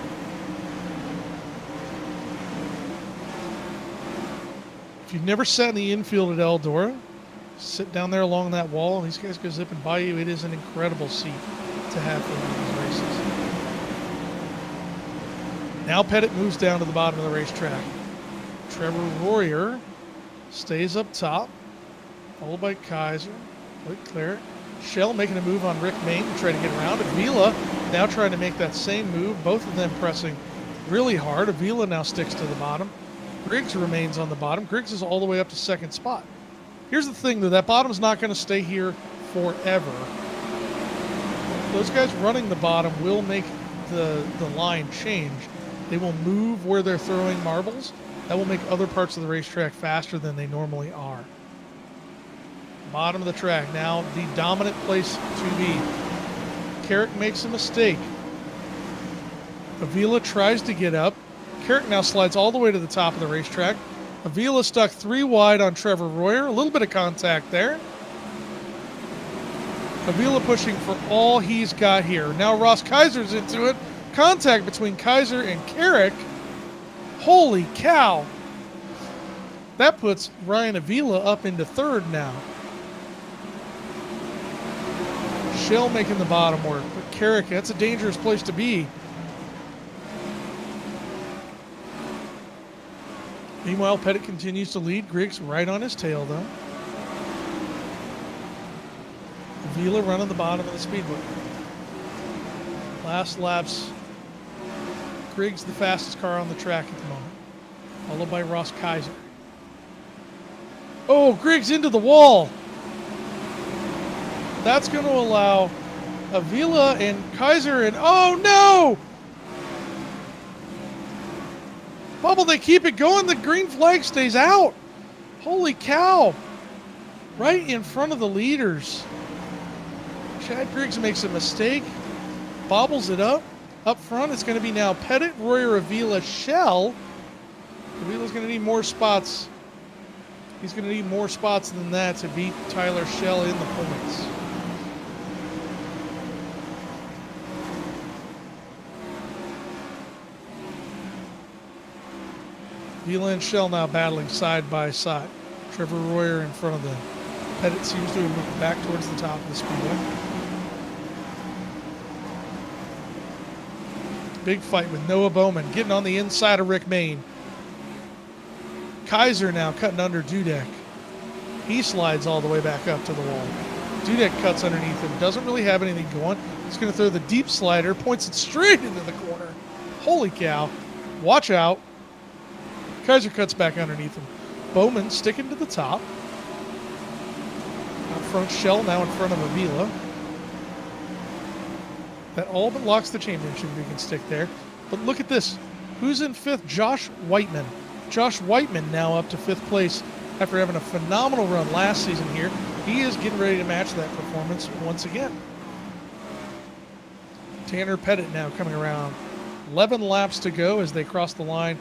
If you've never sat in the infield at Eldora, sit down there along that wall, and these guys go zipping by you. It is an incredible seat to have for these races. Now Pettit moves down to the bottom of the racetrack. Trevor Royer stays up top, followed by Kaiser, Blake Claret. Shell making a move on Rick Mayne to try to get around. Avila now trying to make that same move, both of them pressing really hard. Avila now sticks to the bottom. Griggs remains on the bottom. Griggs is all the way up to second spot. Here's the thing, though. That bottom's not going to stay here forever. Those guys running the bottom will make the line change. They will move where they're throwing marbles. That will make other parts of the racetrack faster than they normally are. Bottom of the track, now the dominant place to be. Carrick makes a mistake. Avila tries to get up. Carrick now slides all the way to the top of the racetrack. Avila stuck 3 wide on Trevor Royer. A little bit of contact there. Avila pushing for all he's got here. Now Ross Kaiser's into it. Contact between Kaiser and Carrick. Holy cow. That puts Ryan Avila up into third now. Shell making the bottom work, but Carrick, that's a dangerous place to be. Meanwhile, Pettit continues to lead. Griggs right on his tail, though. Avila running the bottom of the speedway. Last laps. Griggs the fastest car on the track at the moment, followed by Ross Kaiser. Oh, Griggs into the wall. That's going to allow Avila and Kaiser and oh no! Bubble, they keep it going. The green flag stays out. Holy cow. Right in front of the leaders. Chad Griggs makes a mistake. Bobbles it up. Up front, it's going to be now Pettit, Royer, Avila, Shell. Avila's going to need more spots. He's going to need more spots than that to beat Tyler Shell in the points. Avila and Shell now battling side by side. Trevor Royer in front of them. Pettit seems to have moved back towards the top of the speedway. Big fight with Noah Bowman getting on the inside of Rick Mayne. Kaiser now cutting under Dudek. He slides all the way back up to the wall. Dudek cuts underneath him. Doesn't really have anything going. He's going to throw the deep slider. Points it straight into the corner. Holy cow. Watch out. Kaiser cuts back underneath him. Bowman sticking to the top. Out front, Shell now in front of Avila. That all but locks the championship if he can stick there. But look at this. Who's in fifth? Josh Whiteman. Josh Whiteman now up to fifth place after having a phenomenal run last season here. He is getting ready to match that performance once again. Tanner Pettit now coming around. 11 laps to go as they cross the line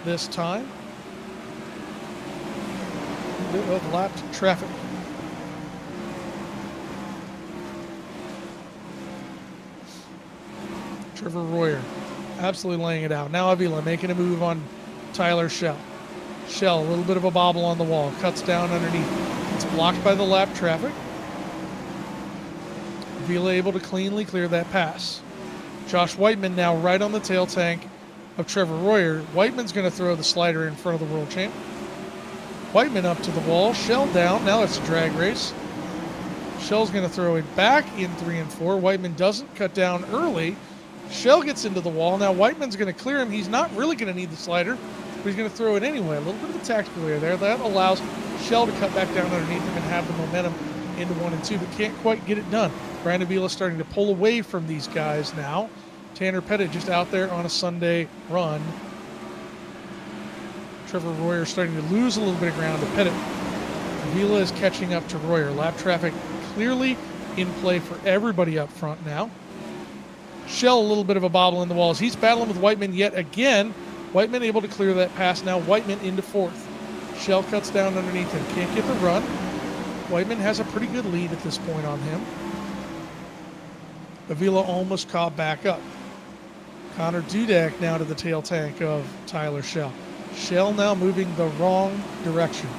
this time. A bit of lapped traffic. Trevor Royer absolutely laying it out. Now Avila making a move on Tyler Shell. Shell, a little bit of a bobble on the wall. Cuts down underneath. It's blocked by the lap traffic. Avila able to cleanly clear that pass. Josh Whiteman now right on the tail tank of Trevor Royer. Whiteman's going to throw the slider in front of the world champ. Whiteman up to the wall. Shell down. Now it's a drag race. Shell's going to throw it back in 3 and 4. Whiteman doesn't cut down early. Shell gets into the wall. Now Whiteman's going to clear him. He's not really going to need the slider, but he's going to throw it anyway. A little bit of a tactical error there. That allows Shell to cut back down underneath him and have the momentum into 1 and 2, but can't quite get it done. Brian Avila starting to pull away from these guys now. Tanner Pettit just out there on a Sunday run. Trevor Royer starting to lose a little bit of ground to Pettit. Avila is catching up to Royer. Lap traffic clearly in play for everybody up front now. Shell a little bit of a bobble in the walls. He's battling with Whiteman yet again. Whiteman able to clear that pass now. Whiteman into 4th. Shell cuts down underneath him. Can't get the run. Whiteman has a pretty good lead at this point on him. Avila almost caught back up. Connor Dudek now to the tail tank of Tyler Shell. Shell now moving the wrong direction.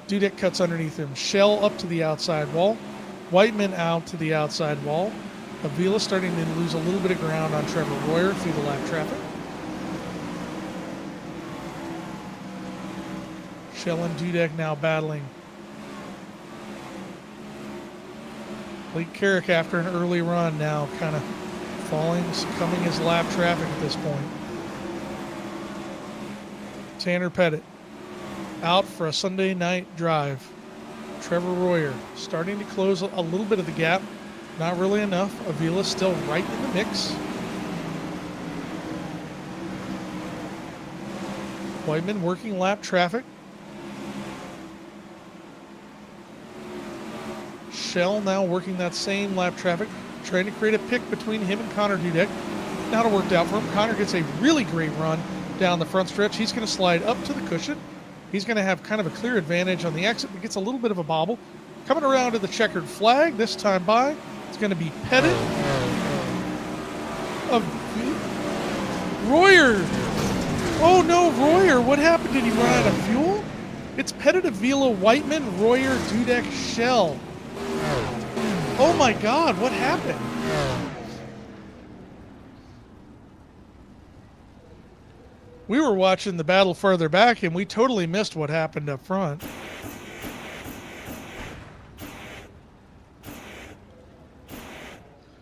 Dudek cuts underneath him. Shell up to the outside wall. Whiteman out to the outside wall. Avila starting to lose a little bit of ground on Trevor Royer through the lap traffic. Shell and Dudek now battling. Blake Carrick, after an early run, now kind of falling, succumbing his lap traffic at this point. Tanner Pettit out for a Sunday night drive. Trevor Royer starting to close a little bit of the gap. Not really enough. Avila still right in the mix. Whiteman working lap traffic. Shell now working that same lap traffic, trying to create a pick between him and Connor Dudek. Not worked out for him. Connor gets a really great run down the front stretch. He's going to slide up to the cushion. He's going to have kind of a clear advantage on the exit, but gets a little bit of a bobble. Coming around to the checkered flag, this time by, it's going to be Pettit. Royer. Oh no, Royer. What happened? Did he run out of fuel? It's Pettit, Avila, Whiteman, Royer, Dudek, Shell. Oh my God, what happened? We were watching the battle further back and we totally missed what happened up front.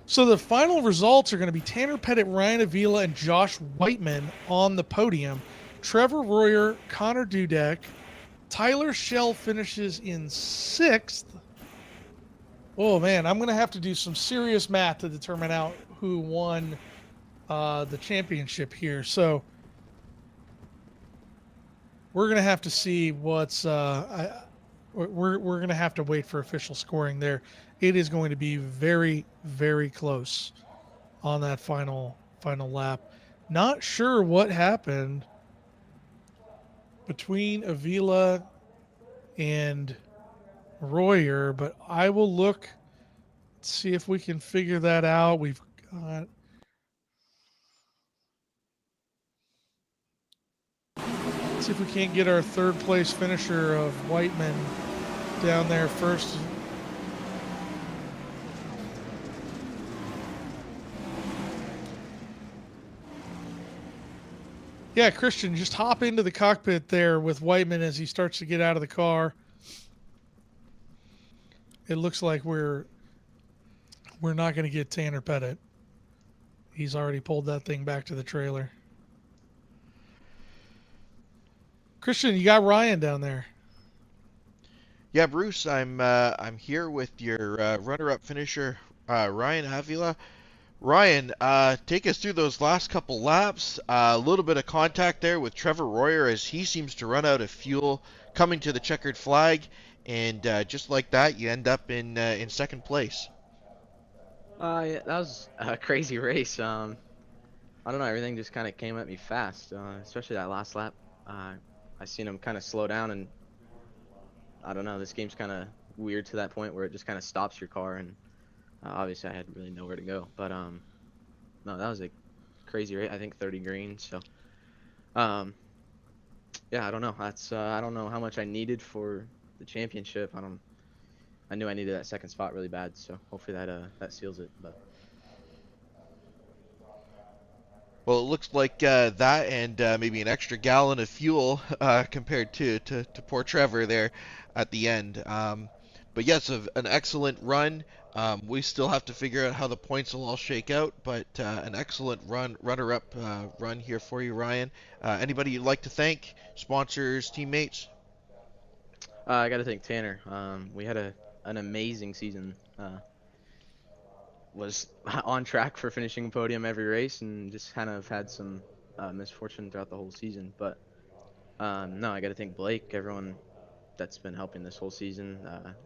So the final results are going to be Tanner Pettit, Ryan Avila, and Josh Whiteman on the podium. Trevor Royer, Connor Dudek, Tyler Shell finishes in 6th. Oh man, I'm going to have to do some serious math to determine out who won the championship here. So we're going to have to see what's. We're going to have to wait for official scoring there. It is going to be very, very close on that final lap. Not sure what happened between Avila and Royer, but I will look, see if we can figure that out. We've got. See if we can't get our 3rd place finisher of Whiteman down there first. Yeah, Christian, just hop into the cockpit there with Whiteman as he starts to get out of the car. It looks like we're not going to get Tanner Pettit. He's already pulled that thing back to the trailer. Christian, you got Ryan down there. Yeah, Bruce, I'm here with your runner-up finisher, Ryan Avila. Ryan, take us through those last couple laps. A little bit of contact there with Trevor Royer as he seems to run out of fuel coming to the checkered flag, and just like that, you end up in 2nd place. Yeah, that was a crazy race. I don't know, everything just kind of came at me fast, especially that last lap. I seen him kind of slow down, and I don't know, this game's kind of weird to that point where it just kind of stops your car, and obviously I had really nowhere to go. But no, that was a crazy race. I think 30 green. So yeah, I don't know. That's I don't know how much I needed for the championship. I knew I needed that 2nd spot really bad, so hopefully that seals it. But Well, it looks like that and maybe an extra gallon of fuel compared to poor Trevor there at the end. But yes, an excellent run. We still have to figure out how the points will all shake out, but an excellent runner-up run here for you, Ryan. Anybody you'd like to thank? Sponsors, teammates? I got to thank Tanner. We had an amazing season. Was on track for finishing podium every race, and just kind of had some misfortune throughout the whole season. But no, I got to thank Blake, everyone that's been helping this whole season.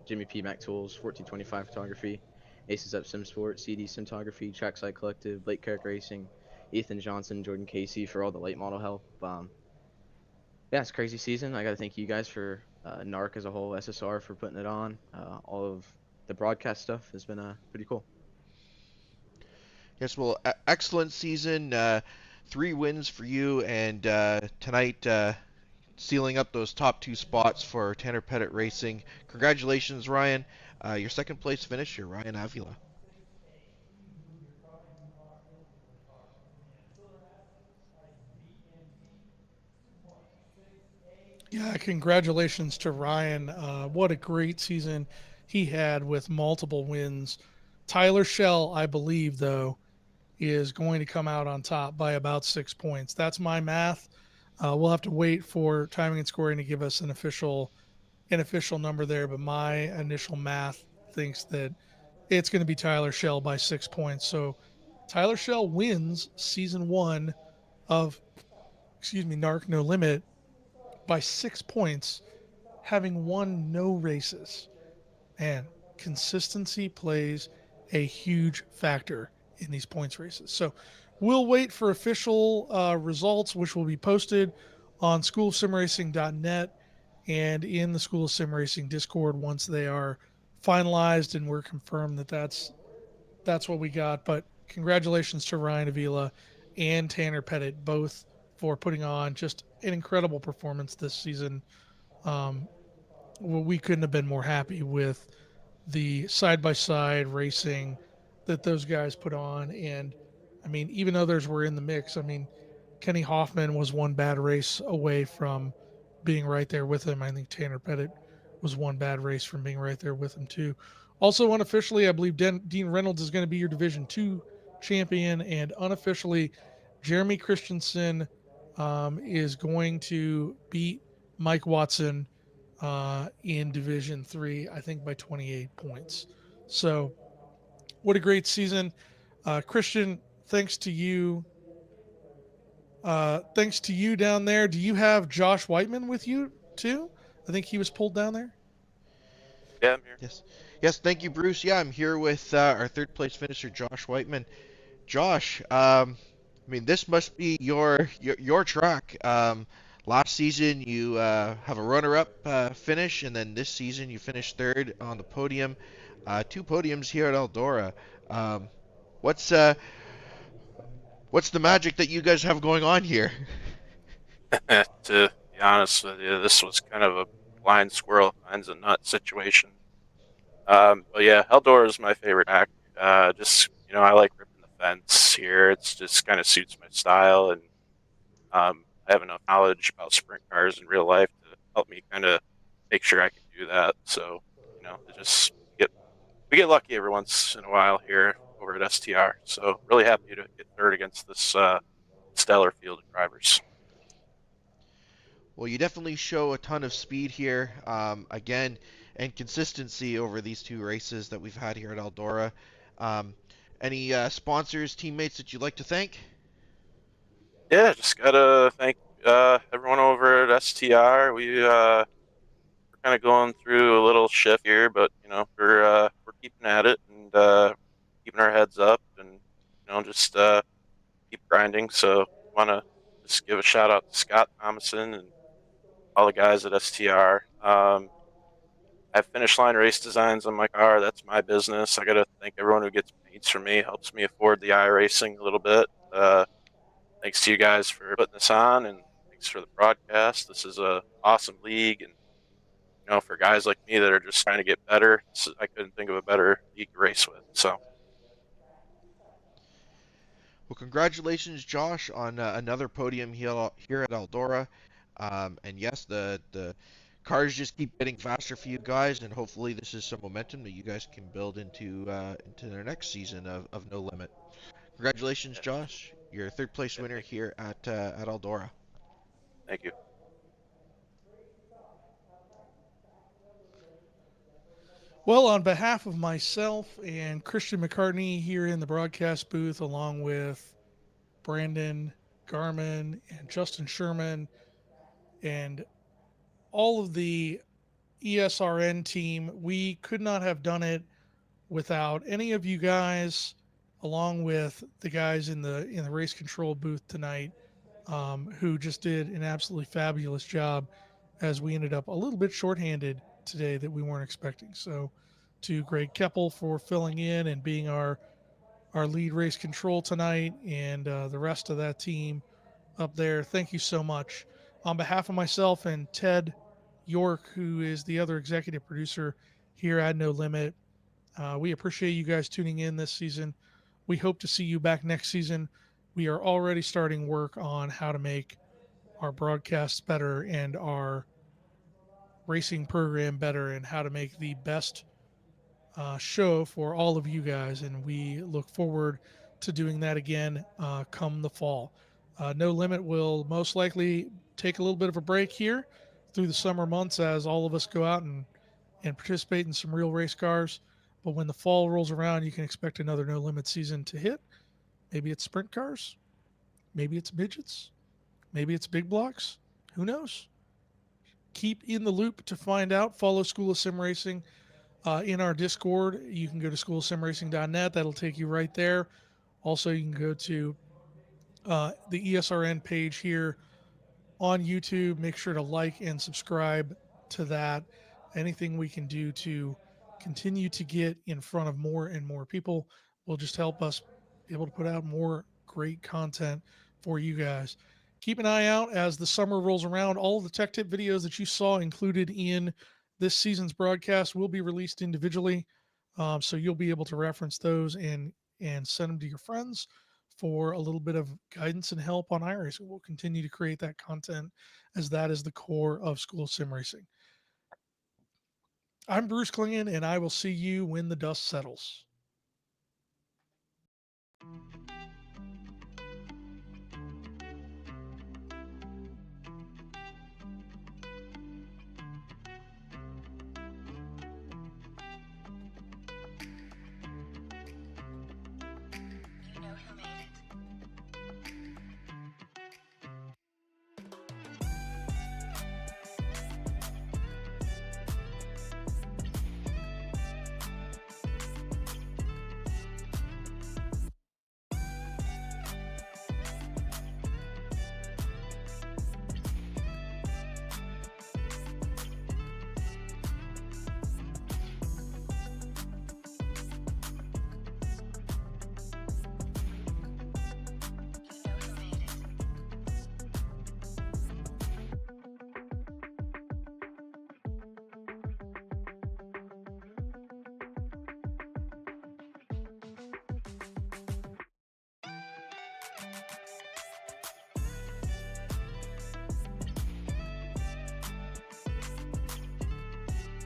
Jimmy P. Mac Tools, 1425 Photography, Aces Up Sim Sport, CD Cinematography, Trackside Collective, Blake Carrick Racing, Ethan Johnson, Jordan Casey for all the late model help. Yeah, it's a crazy season. I got to thank you guys for NARC as a whole, SSR for putting it on. All of the broadcast stuff has been pretty cool. Yes, well, excellent season. 3 wins for you, and tonight sealing up those top 2 spots for Tanner Pettit Racing. Congratulations, Ryan. Your second place finisher, Ryan Avila. Yeah, congratulations to Ryan. What a great season he had with multiple wins. Tyler Shell, I believe, though, is going to come out on top by about 6 points. That's my math. We'll have to wait for timing and scoring to give us an official number there, but my initial math thinks that it's going to be Tyler Shell by 6 points. So Tyler Shell wins season 1 of NARC No Limit by 6 points, having won no races. And consistency plays a huge factor in these points races. So we'll wait for official results, which will be posted on schoolofsimracing.net and in the School of Sim Racing Discord once they are finalized and we're confirmed that that's what we got. But congratulations to Ryan Avila and Tanner Pettit both for putting on just an incredible performance this season. Um, we couldn't have been more happy with the side by side racing that those guys put on. And I mean, even others were in the mix. I mean, Kenny Hoffman was one bad race away from being right there with him. I think Tanner Pettit was one bad race from being right there with him, too. Also, unofficially, I believe Dean Reynolds is going to be your Division Two champion, and unofficially, Jeremy Christensen is going to beat Mike Watson in Division Three, I think by 28 points. So, what a great season, Christian! Thanks to you down there. Do you have Josh Whiteman with you too? I think he was pulled down there. Yeah, I'm here. Yes, yes. Thank you, Bruce. Yeah, I'm here with our third place finisher, Josh Whiteman. Josh, I mean, this must be your track. Last season you have a runner-up finish, and then this season you finished third on the podium. 2 podiums here at Eldora. Um, what's what's the magic that you guys have going on here? To be honest with you, this was kind of a blind squirrel finds a nut situation. But yeah, Eldora is my favorite act. Just I like ripping the fence here. It's just kind of suits my style, and I have enough knowledge about sprint cars in real life to help me kind of make sure I can do that. So it just get we get lucky every once in a while here over at STR. So really happy to get third against this stellar field of drivers. Well, you definitely show a ton of speed here, again, and consistency over these 2 races that we've had here at Eldora. Um, any sponsors, teammates that you'd like to thank? Yeah, just gotta thank everyone over at STR. We're kind of going through a little shift here, but we're keeping at it and keeping our heads up, and just keep grinding. So want to just give a shout out to Scott Thomason and all the guys at STR. I have finish line race designs on my car. That's my business. I got to thank everyone who gets paints from me, helps me afford the iRacing a little bit. Thanks to you guys for putting this on, and thanks for the broadcast. This is a awesome league, and for guys like me that are just trying to get better, I couldn't think of a better league to race with. So, Well, congratulations, Josh, on another podium here at Eldora. And yes, the cars just keep getting faster for you guys, and hopefully this is some momentum that you guys can build into their next season of No Limit. Congratulations, Yeah, Josh. You're a third place yeah, winner here at Eldora. thank you. Well, on behalf of myself and Christian McCartney here in the broadcast booth, along with Brandon Garman and Justin Sherman and all of the ESRN team, we could not have done it without any of you guys, along with the guys in the race control booth tonight, who just did an absolutely fabulous job. As we ended up a little bit shorthanded today that we weren't expecting. So, to Greg Keppel for filling in and being our lead race control tonight, and the rest of that team up there. Thank you so much. On behalf of myself and Ted York, who is the other executive producer here at No Limit, we appreciate you guys tuning in this season. We hope to see you back next season. We are already starting work on how to make our broadcasts better and our racing program better and how to make the best show for all of you guys. And we look forward to doing that again come the fall. No Limit will most likely take a little bit of a break here through the summer months as all of us go out and participate in some real race cars. But when the fall rolls around, you can expect another No Limit season to hit. Maybe it's sprint cars, maybe it's midgets, maybe it's big blocks. Who knows? Keep in the loop to find out. Follow School of Sim Racing in our Discord. You can go to schoolsimracing.net. That'll take you right there. Also, you can go to the ESRN page here on YouTube. Make sure to like and subscribe to that. Anything we can do to continue to get in front of more and more people will just help us be able to put out more great content for you guys. Keep an eye out as the summer rolls around. All of the tech tip videos that you saw included in this season's broadcast will be released individually. So you'll be able to reference those and send them to your friends for a little bit of guidance and help on iRacing. We'll continue to create that content as that is the core of School Sim Racing. I'm Bruce Klingon, and I will see you when the dust settles.